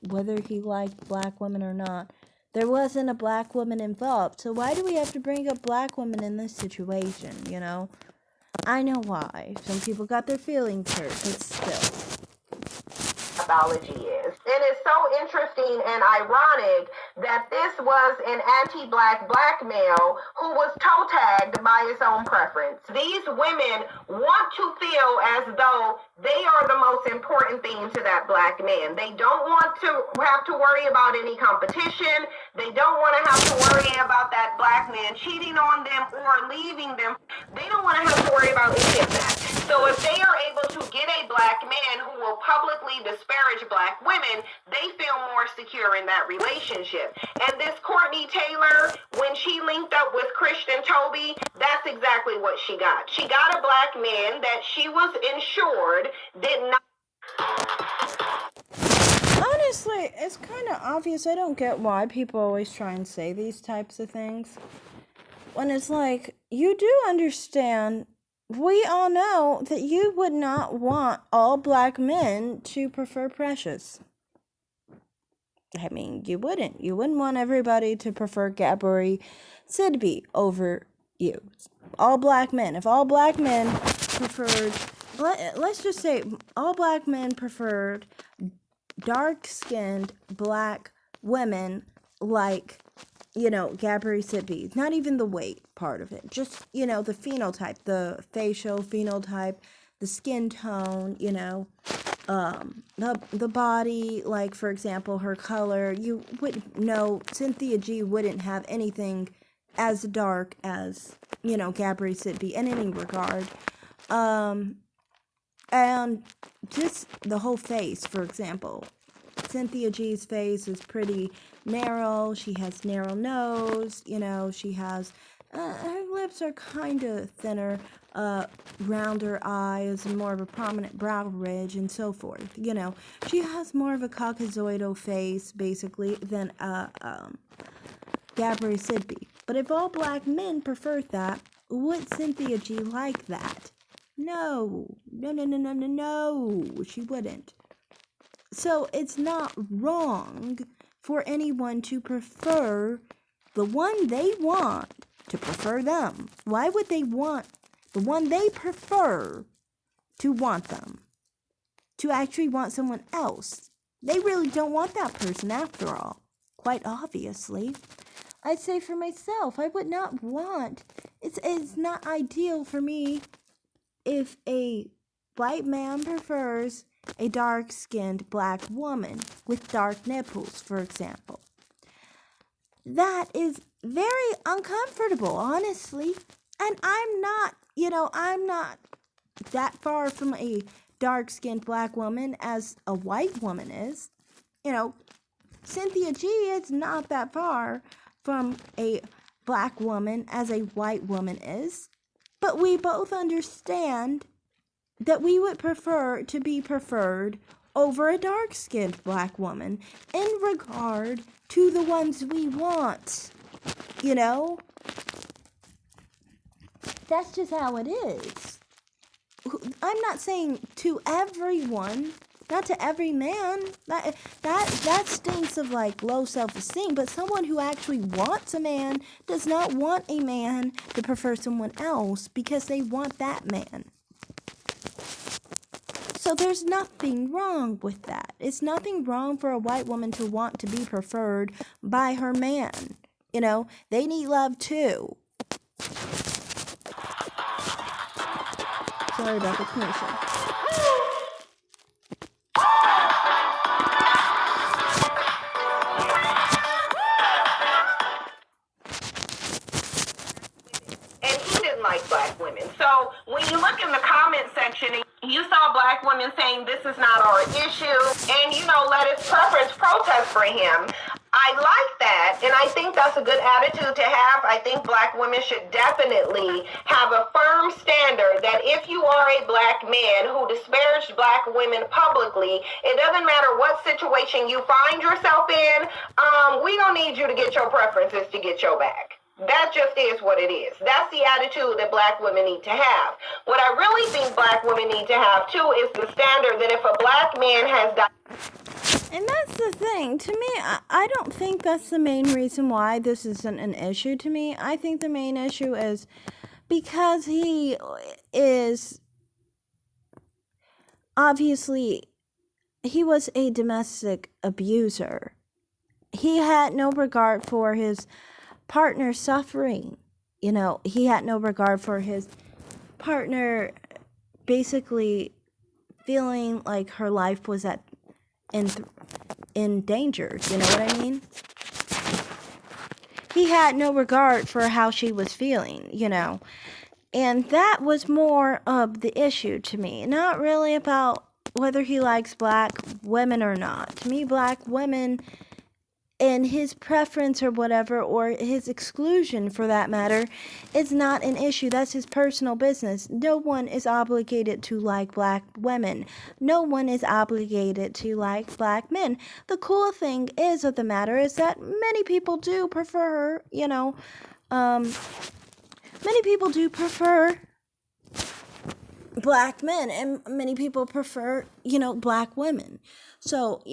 whether he liked black women or not. There wasn't a black woman involved, so why do we have to bring up black women in this situation, you know? I know why. Some people got their feelings hurt, but still. Pathology is. It is so interesting and ironic that this was an anti-black male who was toe tagged by his own preference. These women want to feel as though they are the most important thing to that black man. They don't want to have to worry about any competition. They don't want to have to worry about that black man cheating on them or leaving them. They don't want to have to worry about any of that. So if they are able to get a black man who will publicly disparage black women, they feel more secure in that relationship. And this Courtney Tailor, when she linked up with Christian Toby, that's exactly what she got. She got a black man that she was insured did not. Honestly, it's kind of obvious. I don't get why people always try and say these types of things. When it's like, you do understand, we all know that you would not want all black men to prefer Precious. I mean, you wouldn't. You wouldn't want everybody to prefer Gabby Sidby over you. All black men. If all black men preferred, let's just say all black men preferred dark-skinned black women like, you know, Gabby Sidby. Not even the weight part of it. Just, you know, the phenotype, the facial phenotype, the skin tone, you know, the body, like, for example, her color. You wouldn't know, Cynthia G wouldn't have anything as dark as, you know, Gabby Sidby in any regard. And just the whole face, for example. Cynthia G's face is pretty narrow. She has narrow nose, you know, she has Her lips are kind of thinner, rounder eyes, and more of a prominent brow ridge, and so forth. You know, she has more of a caucasoidal face, basically, than Gabrielle Sidby. But if all black men preferred that, would Cynthia G like that? No, she wouldn't. So it's not wrong for anyone to prefer the one they want to prefer them. Why would they want the one they prefer to want them? To actually want someone else. They really don't want that person after all. Quite obviously. I'd say for myself, I would not want, it's not ideal for me if a white man prefers a dark-skinned black woman with dark nipples, for example. That is very uncomfortable, honestly. And I'm not that far from a dark-skinned black woman as a white woman is. You know, Cynthia G is not that far from a black woman as a white woman is. But we both understand that we would prefer to be preferred over a dark-skinned black woman in regard to the ones we want. You know? That's just how it is. I'm not saying to everyone, not to every man. That stinks of like low self-esteem, but someone who actually wants a man does not want a man to prefer someone else because they want that man. So there's nothing wrong with that. It's nothing wrong for a white woman to want to be preferred by her man. You know, they need love too. Sorry about the commercial. And he didn't like black women. So when you look in the comment section, you saw black women saying this is not our issue, and let his preference protest for him. I like that, and I think that's a good attitude to have. I think black women should definitely have a firm standard that if you are a black man who disparaged black women publicly, it doesn't matter what situation you find yourself in, we don't need you to get your preferences to get your back. That just is what it is. That's the attitude that black women need to have. What I really think black women need to have, too, is the standard that if a black man has died... And that's the thing. To me, I don't think that's the main reason why this isn't an issue to me. I think the main issue is because he is... Obviously, he was a domestic abuser. He had no regard for his partner suffering. He had no regard for his partner basically feeling like her life was in danger. You know what I mean? He had no regard for how she was feeling, And that was more of the issue to me. Not really about whether he likes black women or not. To me, black women and his preference or whatever, or his exclusion for that matter, is not an issue. That's his personal business. No one is obligated to like black women. No one is obligated to like black men. The cool thing is of the matter is that many people do prefer, many people do prefer black men, and many people prefer, black women. So,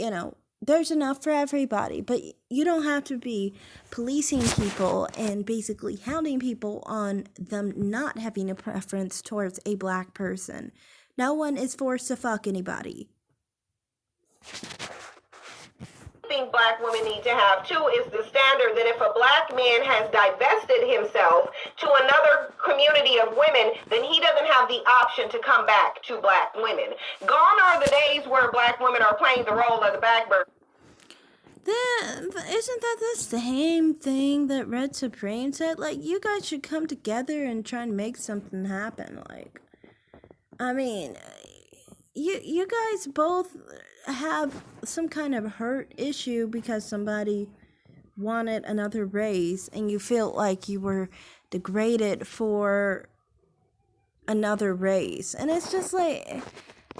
there's enough for everybody, but you don't have to be policing people and basically hounding people on them not having a preference towards a black person. No one is forced to fuck anybody. I think black women need to have, too, is the standard that if a black man has divested himself to another community of women, then he doesn't have the option to come back to black women. Gone are the days where black women are playing the role of the backburner. Isn't that the same thing that Red Supreme said? Like, you guys should come together and try and make something happen. Like, I mean, you guys both have some kind of hurt issue because somebody wanted another race and you feel like you were degraded for another race. And it's just like,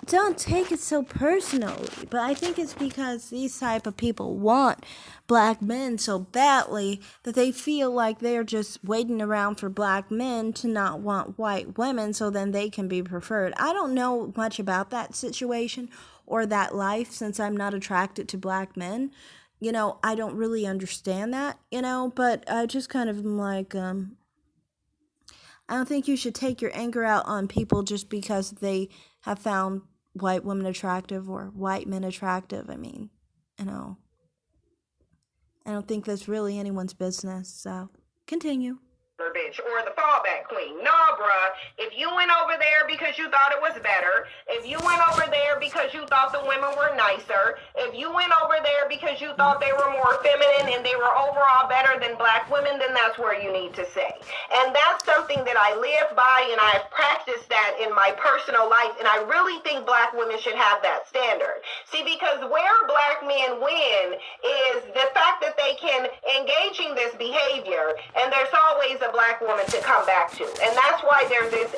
don't take it so personally. But I think it's because these type of people want black men so badly that they feel like they're just waiting around for black men to not want white women so then they can be preferred. I don't know much about that situation or that life since I'm not attracted to black men. I don't really understand that, but I just kind of am like, I don't think you should take your anger out on people just because they have found white women attractive or white men attractive. I mean, I don't think that's really anyone's business. So, continue. Bitch, or the fallback queen. No, bruh. If you went over there because you thought it was better, if you went over there because you thought the women were nicer, if you went over there because you thought they were more feminine and they were overall better than black women, then that's where you need to say. And that's something that I live by, and I've practiced that in my personal life, and I really think black women should have that standard. See, because where black men win is the fact that they can engage in this behavior, and there's always a black woman to come back to. And that's why there's this...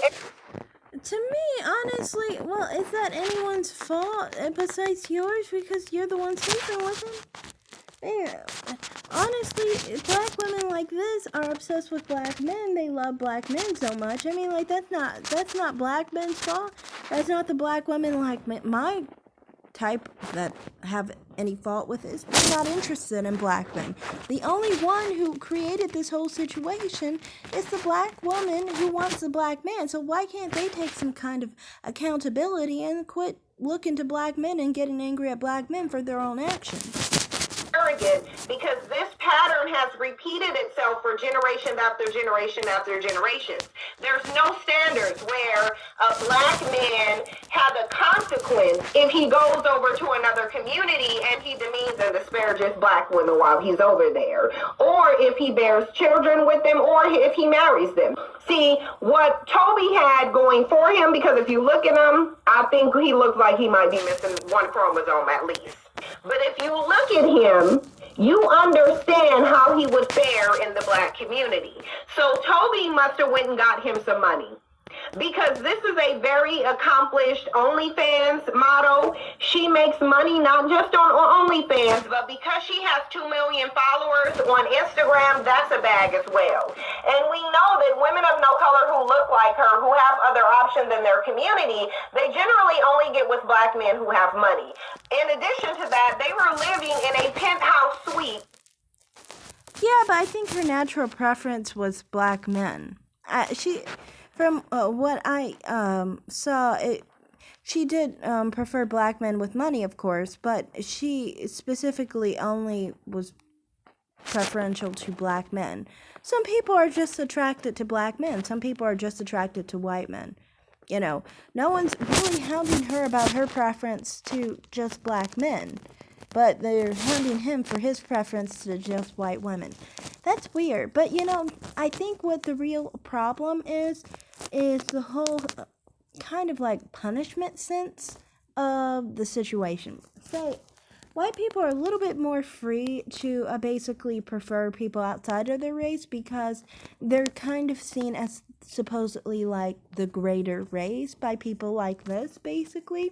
To me, honestly, well, is that anyone's fault besides yours? Because you're the one sleeping with them? Yeah. Honestly, black women like this are obsessed with black men. They love black men so much. I mean, like, that's not black men's fault. That's not the black women like my type that have any fault with this. They're not interested in black men. The only one who created this whole situation is the black woman who wants the black man. So why can't they take some kind of accountability and quit looking to black men and getting angry at black men for their own actions? Arrogant, because this pattern has repeated itself for generation after generation after generation. There's no standards where a black man has a consequence if he goes over to another community and he demeans and disparages black women while he's over there, or if he bears children with them, or if he marries them. See, what Toby had going for him, because if you look at him, I think he looks like he might be missing one chromosome at least. But if you look at him, you understand how he would fare in the black community. So Toby must have went and got him some money. Because this is a very accomplished OnlyFans model. She makes money not just on OnlyFans, but because she has 2 million followers on Instagram, that's a bag as well. And we know that women of no color who look like her, who have other options in their community, they generally only get with black men who have money. In addition to that, they were living in a penthouse suite. Yeah, but I think her natural preference was black men. From what I saw, she did prefer black men with money, of course, but she specifically only was preferential to black men. Some people are just attracted to black men. Some people are just attracted to white men. No one's really hounding her about her preference to just black men, but they're hounding him for his preference to just white women. That's weird, but I think what the real problem is the whole kind of like punishment sense of the situation. Say, white people are a little bit more free to basically prefer people outside of their race because they're kind of seen as supposedly like the greater race by people like this, basically.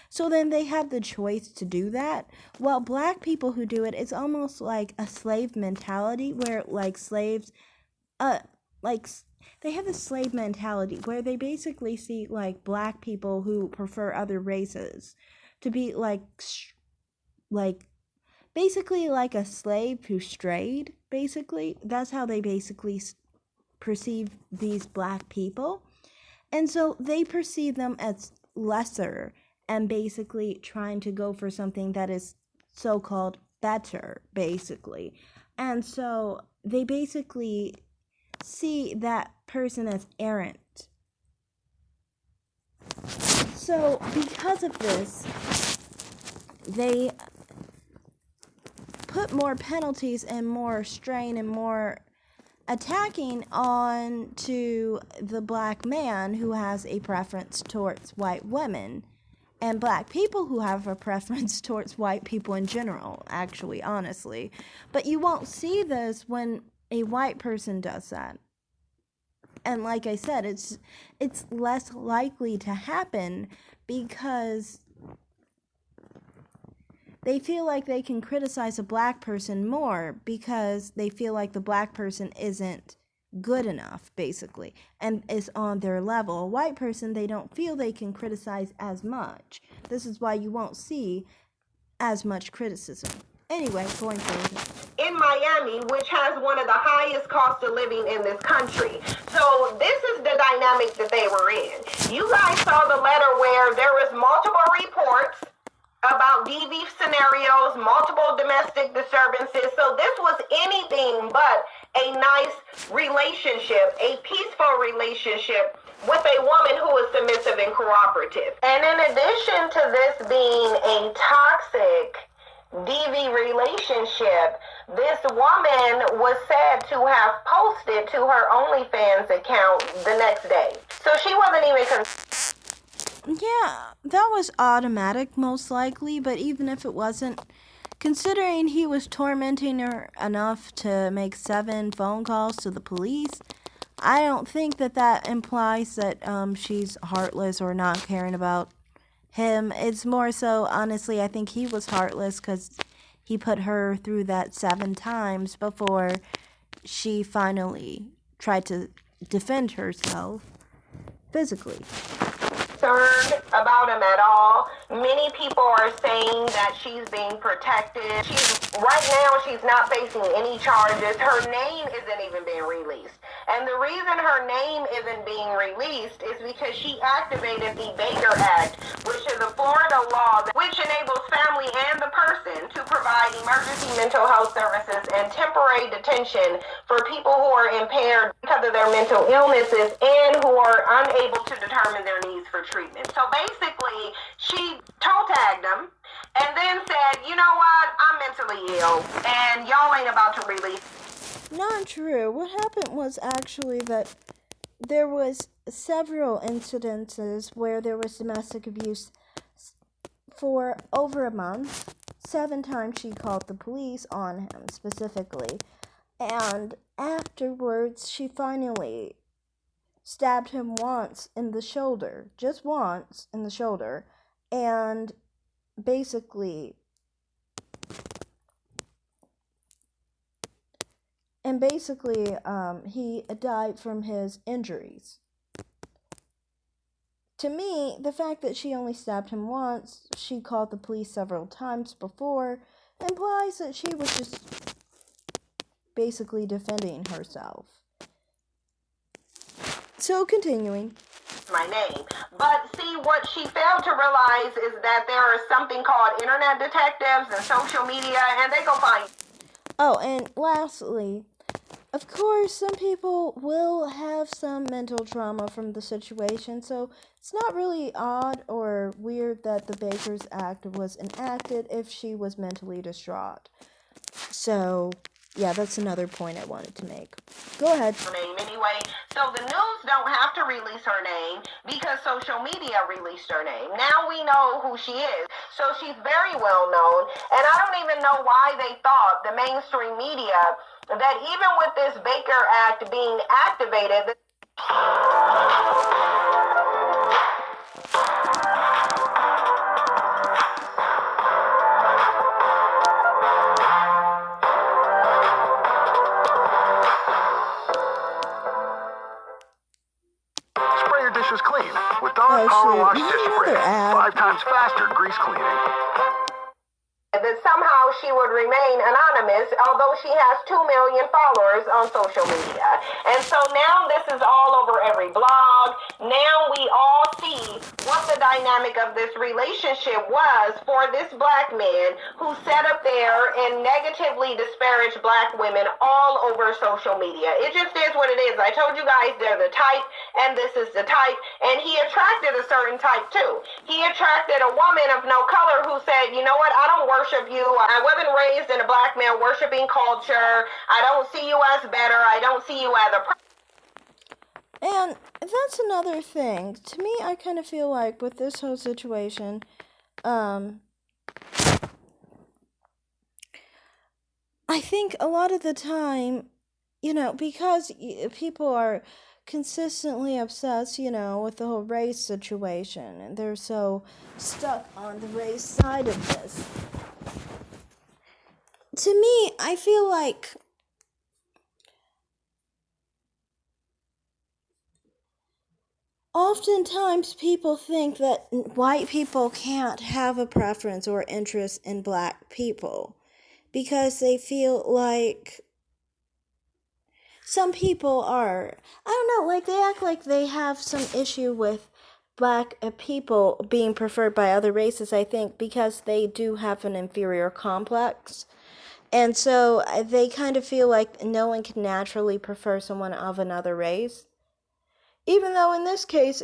So then they have the choice to do that. While black people who do it, it's almost like a slave mentality where like slaves, they have a slave mentality where they basically see like black people who prefer other races to be like basically like a slave who strayed, basically. That's how they basically perceive these black people. And so they perceive them as lesser and basically trying to go for something that is so-called better, basically. And so they basically see that person as errant. So because of this, they put more penalties and more strain and more attacking on to the black man who has a preference towards white women and black people who have a preference towards white people in general, actually, honestly. But you won't see this when a white person does that. And like I said, it's less likely to happen because they feel like they can criticize a black person more because they feel like the black person isn't good enough, basically, and is on their level. A white person, they don't feel they can criticize as much. This is why you won't see as much criticism. Anyway, going forward. In Miami, which has one of the highest cost of living in this country. So this is the dynamic that they were in. You guys saw the letter where there was multiple reports about DV scenarios, multiple domestic disturbances. So this was anything but a nice relationship, a peaceful relationship with a woman who is submissive and cooperative. And in addition to this being a toxic DV relationship, this woman was said to have posted to her OnlyFans account the next day. So she wasn't even Yeah, that was automatic, most likely, but even if it wasn't, considering he was tormenting her enough to make 7 phone calls to the police, I don't think that implies that she's heartless or not caring about him. It's more so, honestly, I think he was heartless because he put her through that 7 times before she finally tried to defend herself physically. Concerned about him at all. Many people are saying that she's being protected. Right now she's not facing any charges. Her name isn't even being released. And the reason her name isn't being released is because she activated the Baker Act, which is a Florida law which enables family and the person to provide emergency mental health services and temporary detention for people who are impaired because of their mental illnesses and who are unable to determine their needs for treatment. So basically, she toe tagged him and then said, you know what, I'm mentally ill and y'all ain't about to release. Not true. What happened was actually that there was several incidences where there was domestic abuse for over a month. 7 times she called the police on him specifically. And afterwards, she finally stabbed him once in the shoulder, just once in the shoulder, and basically he died from his injuries. To me, the fact that she only stabbed him once, she called the police several times before, implies that she was just basically defending herself. So, continuing. My name. But see, what she failed to realize is that there is something called internet detectives and social media, and they go find. Oh, and lastly, of course, some people will have some mental trauma from the situation, so it's not really odd or weird that the Baker's Act was enacted if she was mentally distraught. So, yeah, that's another point I wanted to make. Go ahead. Her name anyway. So the news don't have to release her name because social media released her name. Now we know who she is. So she's very well known. And I don't even know why they thought, the mainstream media, that even with this Baker Act being activated, Dishes clean with Dawn Power Wash Dish Spray. 5 times faster grease cleaning. that somehow she would remain anonymous, although she has 2 million followers on social media. And so now this is all over every blog. Now we all see what the dynamic of this relationship was for this black man who sat up there and negatively disparaged black women all over social media. It just is what it is. I told you guys they're the type, and this is the type, and he attracted a certain type too. He attracted a woman of no color who said, you know what, I don't worship you. I wasn't raised in a black male worshiping culture. I don't see you as better. I don't see you as a And that's another thing. To me, I kind of feel like with this whole situation, I think a lot of the time, because people are consistently obsessed, with the whole race situation, and they're so stuck on the race side of this. To me, I feel like oftentimes people think that white people can't have a preference or interest in black people because they feel like some people are, I don't know, like they act like they have some issue with black people being preferred by other races, I think, because they do have an inferior complex. And so they kind of feel like no one can naturally prefer someone of another race. Even though in this case,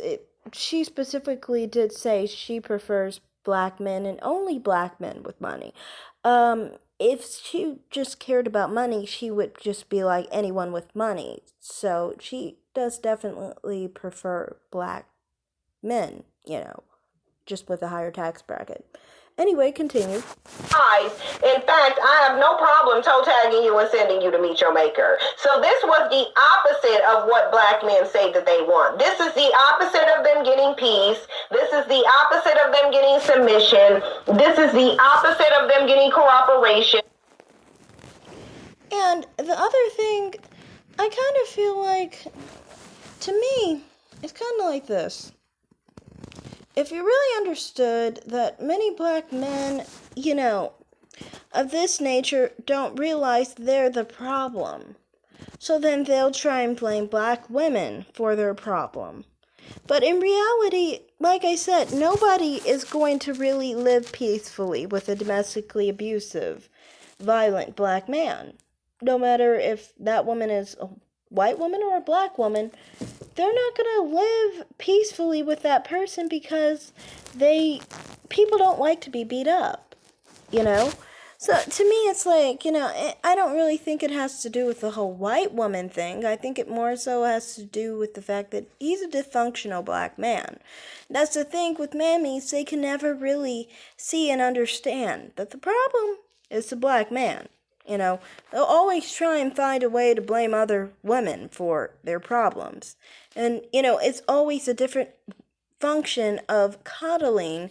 she specifically did say she prefers black men and only black men with money. If she just cared about money, she would just be like anyone with money. So she does definitely prefer black men, just with a higher tax bracket. Anyway, continue. In fact, I have no problem toe tagging you and sending you to meet your maker. So this was the opposite of what black men say that they want. This is the opposite of them getting peace. This is the opposite of them getting submission. This is the opposite of them getting cooperation. And the other thing, I kind of feel like, to me, it's kind of like this. If you really understood that many black men, of this nature don't realize they're the problem, so then they'll try and blame black women for their problem. But in reality, like I said, nobody is going to really live peacefully with a domestically abusive, violent black man. No matter if that woman is a white woman or a black woman, they're not going to live peacefully with that person because people don't like to be beat up, So to me, it's like, I don't really think it has to do with the whole white woman thing. I think it more so has to do with the fact that he's a dysfunctional black man. That's the thing with mammies, they can never really see and understand that the problem is the black man. They'll always try and find a way to blame other women for their problems. And, it's always a different function of coddling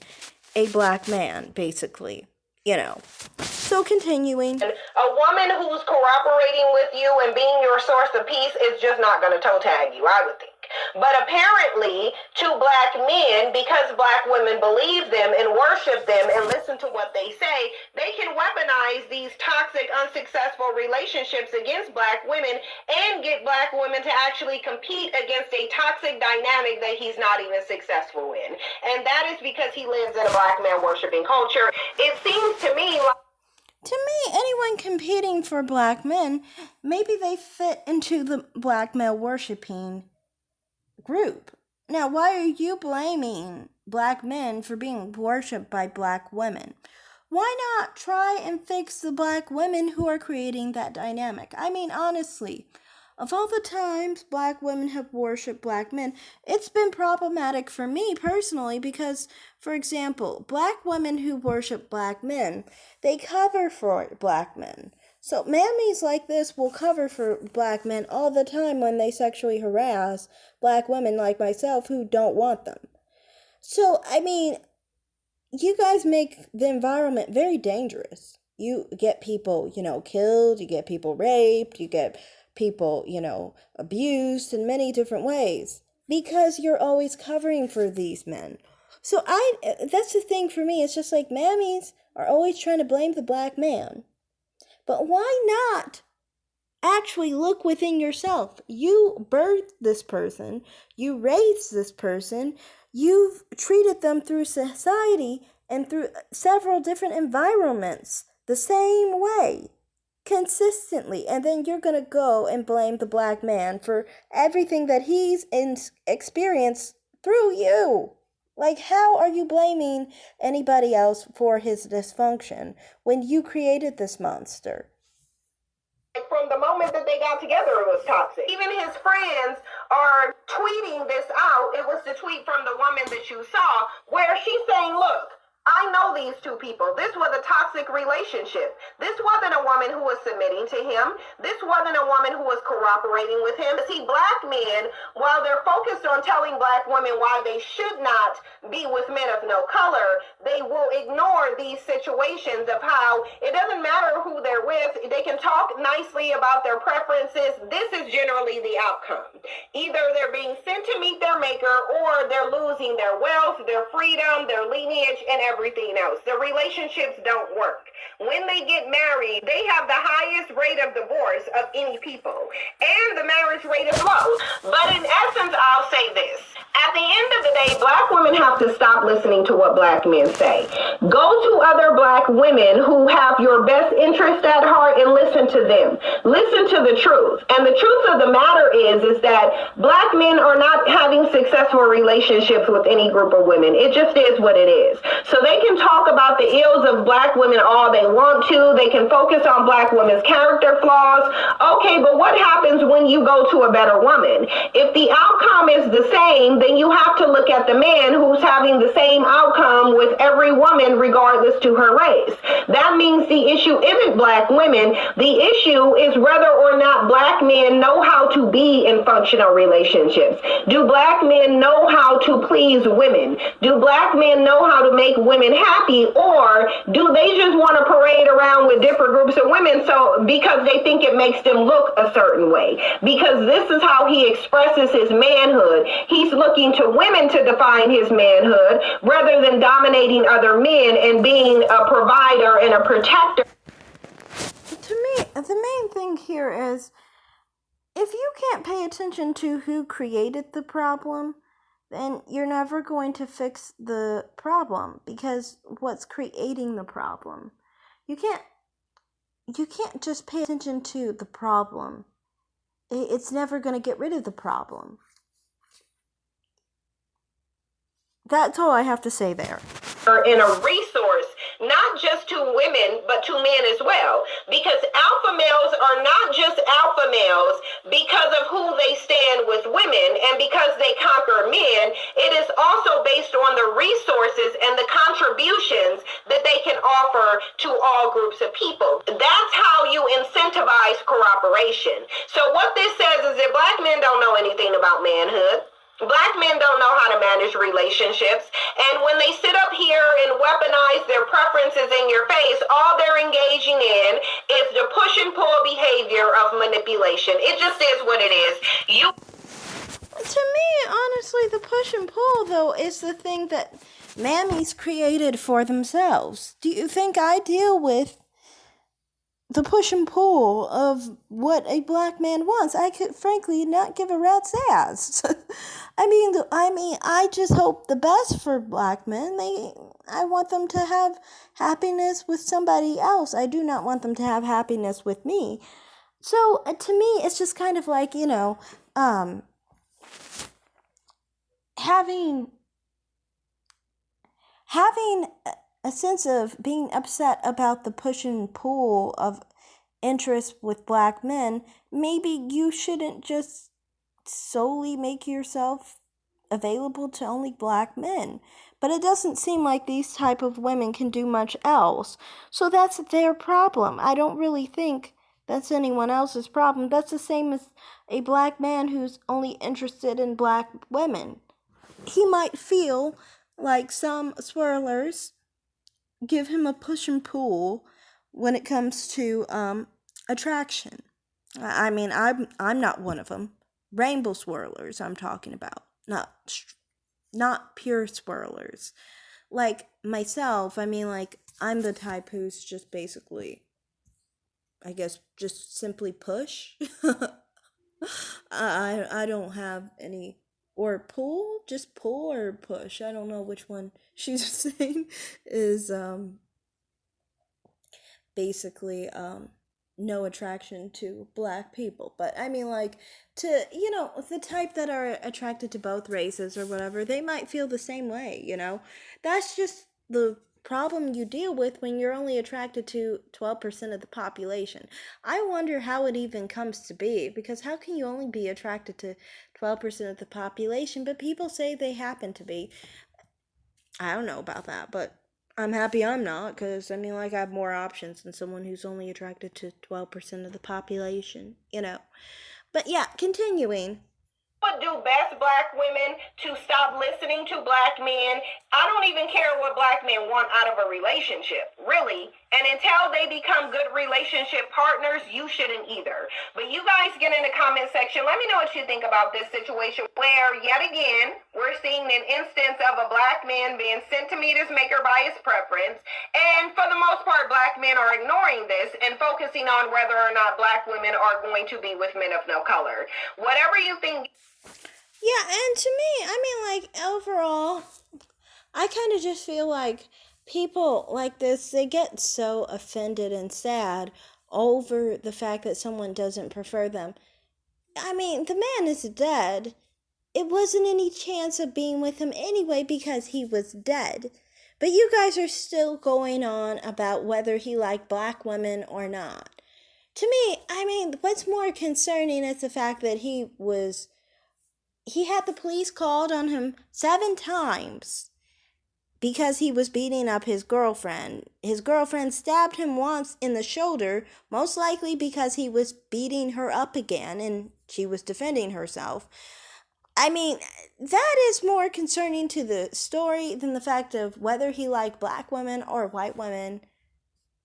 a black man, basically, So continuing. A woman who's cooperating with you and being your source of peace is just not going to toe tag you, I would think. But apparently, to black men, because black women believe them and worship them and listen to what they say, they can weaponize these toxic, unsuccessful relationships against black women and get black women to actually compete against a toxic dynamic that he's not even successful in. And that is because he lives in a black man worshiping culture. It seems to me like anyone competing for black men, maybe they fit into the black male worshiping group. Now, why are you blaming black men for being worshipped by black women? Why not try and fix the black women who are creating that dynamic? I mean, honestly, of all the times black women have worshipped black men, it's been problematic for me personally because, for example, black women who worship black men, they cover for black men. So mammies like this will cover for black men all the time when they sexually harass black women like myself who don't want them. So, I mean, you guys make the environment very dangerous. You get people, killed, you get people raped, you get people, abused in many different ways because you're always covering for these men. So that's the thing for me. It's just like mammies are always trying to blame the black man. But why not actually look within yourself? You birthed this person. You raised this person. You've treated them through society and through several different environments the same way, consistently. And then you're going to go and blame the black man for everything that he's experienced through you. Like, how are you blaming anybody else for his dysfunction when you created this monster? From the moment that they got together, it was toxic. Even his friends are tweeting this out. It was the tweet from the woman that you saw where she's saying, look, I know these two people. This was a toxic relationship. This wasn't a woman who was submitting to him. This wasn't a woman who was cooperating with him. See, black men, while they're focused on telling black women why they should not be with men of no color, they will ignore these situations of how it doesn't matter who they're with. They can talk nicely about their preferences. This is generally the outcome. Either they're being sent to meet their maker, or they're losing their wealth, their freedom, their lineage, and everything else. The relationships don't work. When they get married, they have the highest rate of divorce of any people, and the marriage rate is low. But in essence, I'll say this. At the end of the day, black women have to stop listening to what black men say. Go to other black women who have your best interest at heart and listen to them. Listen to the truth. And the truth of the matter is that black men are not having successful relationships with any group of women. It just is what it is. So they can talk about the ills of black women all they want to. They can focus on black women's character flaws. Okay, but what happens when you go to a better woman? If the outcome is the same, then you have to look at the man who's having the same outcome with every woman regardless to her race. That means the issue isn't black women. The issue is whether or not black men know how to be in functional relationships. Do black men know how to please women? Do black men know how to make women happy? Or do they just want to parade around with different groups of women because they think it makes them look a certain way? Because this is how he expresses his manhood. He's looking to women to define his manhood rather than dominating other men and being a provider and a protector. To me, the main thing here is, if you can't pay attention to who created the problem, then you're never going to fix the problem, because what's creating the problem? You can't just pay attention to the problem. It's never going to get rid of the problem. That's all I have to say there. And a resource, not just to women, but to men as well. Because alpha males are not just alpha males because of who they stand with women and because they conquer men. It is also based on the resources and the contributions that they can offer to all groups of people. That's how you incentivize cooperation. So what this says is that black men don't know anything about manhood. Black men don't know how to manage relationships, and when they sit up here and weaponize their preferences in your face, all they're engaging in is the push and pull behavior of manipulation. It just is what it is. To me, honestly, the push and pull, though, is the thing that mammies created for themselves. Do you think I deal with the push and pull of what a black man wants? I could frankly not give a rat's ass. I mean, I just hope the best for black men. I want them to have happiness with somebody else. I do not want them to have happiness with me. So to me, it's just kind of like, having a sense of being upset about the push and pull of interest with black men. Maybe you shouldn't just solely make yourself available to only black men. But it doesn't seem like these type of women can do much else. So that's their problem. I don't really think that's anyone else's problem. That's the same as a black man who's only interested in black women. He might feel like some swirlers give him a push and pull when it comes to attraction. I mean, I'm not one of them. Rainbow swirlers I'm talking about, not pure swirlers. Like myself, I mean, like, I'm the type who's just basically, I guess, just simply push. I don't have any, or pull, just pull or push. I don't know which one she's saying is basically no attraction to black people. But I mean, like, to, the type that are attracted to both races or whatever, they might feel the same way, That's just the problem you deal with when you're only attracted to 12% of the population. I wonder how it even comes to be, because how can you only be attracted to 12% of the population, but people say they happen to be? I don't know about that, but I'm happy I'm not, because, I mean, like, I have more options than someone who's only attracted to 12% of the population, you know. But yeah, continuing. Would do best, black women, to stop listening to black men. I don't even care what black men want out of a relationship, really. And until they become good relationship partners, you shouldn't either. But you guys get in the comment section. Let me know what you think about this situation where, yet again, we're seeing an instance of a black man being centimeters maker by his preference. And for the most part, black men are ignoring this and focusing on whether or not black women are going to be with men of no color. Whatever you think. Yeah, and to me, I mean, like, overall, I kind of just feel like people like this, they get so offended and sad over the fact that someone doesn't prefer them. I mean, the man is dead. It wasn't any chance of being with him anyway because he was dead. But you guys are still going on about whether he liked black women or not. To me, I mean, what's more concerning is the fact that he had the police called on him 7 times because he was beating up his girlfriend. His girlfriend stabbed him once in the shoulder, most likely because he was beating her up again and she was defending herself. I mean, that is more concerning to the story than the fact of whether he liked black women or white women.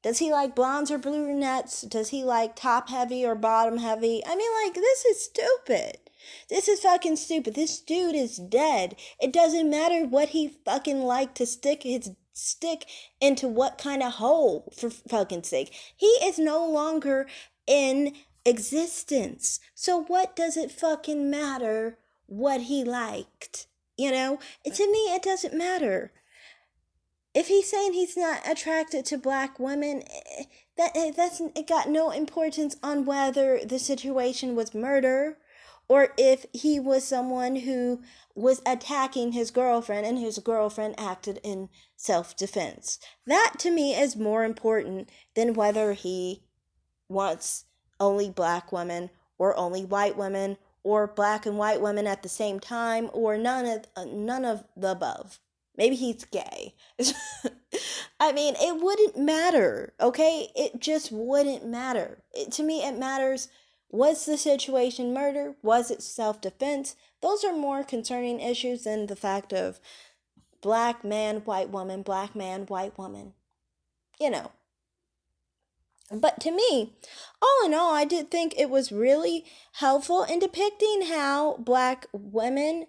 Does he like blondes or brunettes? Does he like top heavy or bottom heavy? I mean, like, this is stupid. This is fucking stupid. This dude is dead. It doesn't matter what he fucking liked to stick his stick into what kind of hole, for fucking sake. He is no longer in existence. So what does it fucking matter what he liked? You know? To me, it doesn't matter. If he's saying he's not attracted to black women, it got no importance on whether the situation was murder or if he was someone who was attacking his girlfriend and his girlfriend acted in self-defense. That to me is more important than whether he wants only black women or only white women or black and white women at the same time or none of the above. Maybe he's gay. I mean, it wouldn't matter, okay? It just wouldn't matter. To me, it matters, was the situation murder? Was it self-defense? Those are more concerning issues than the fact of black man, white woman, black man, white woman. You know. But to me, all in all, I did think it was really helpful in depicting how black women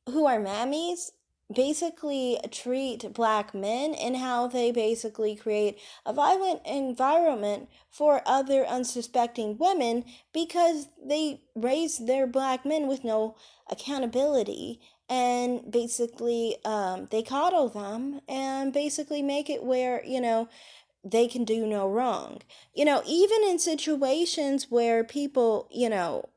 who are mammies basically treat black men and how they basically create a violent environment for other unsuspecting women because they raise their black men with no accountability and basically they coddle them and basically make it where, you know, they can do no wrong. You know, even in situations where people, you know,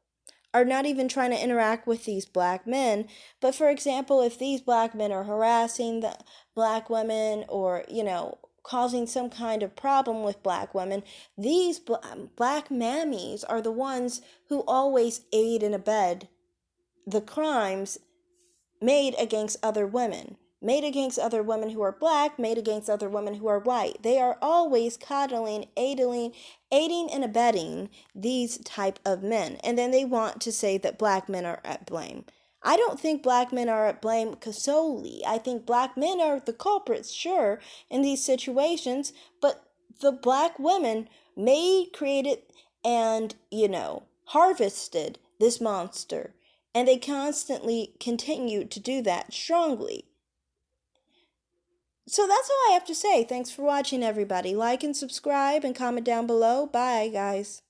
are not even trying to interact with these black men. But for example, if these black men are harassing the black women or, you know, causing some kind of problem with black women, these black mammies are the ones who always aid and abet the crimes made against other women. Made against other women who are black, made against other women who are white. They are always coddling, aiding and abetting these type of men. And then they want to say that black men are at blame. I don't think black men are at blame solely. I think black men are the culprits, sure, in these situations. But the black women made, created, and, you know, harvested this monster. And they constantly continue to do that strongly. So that's all I have to say. Thanks for watching, everybody. Like and subscribe and comment down below. Bye, guys.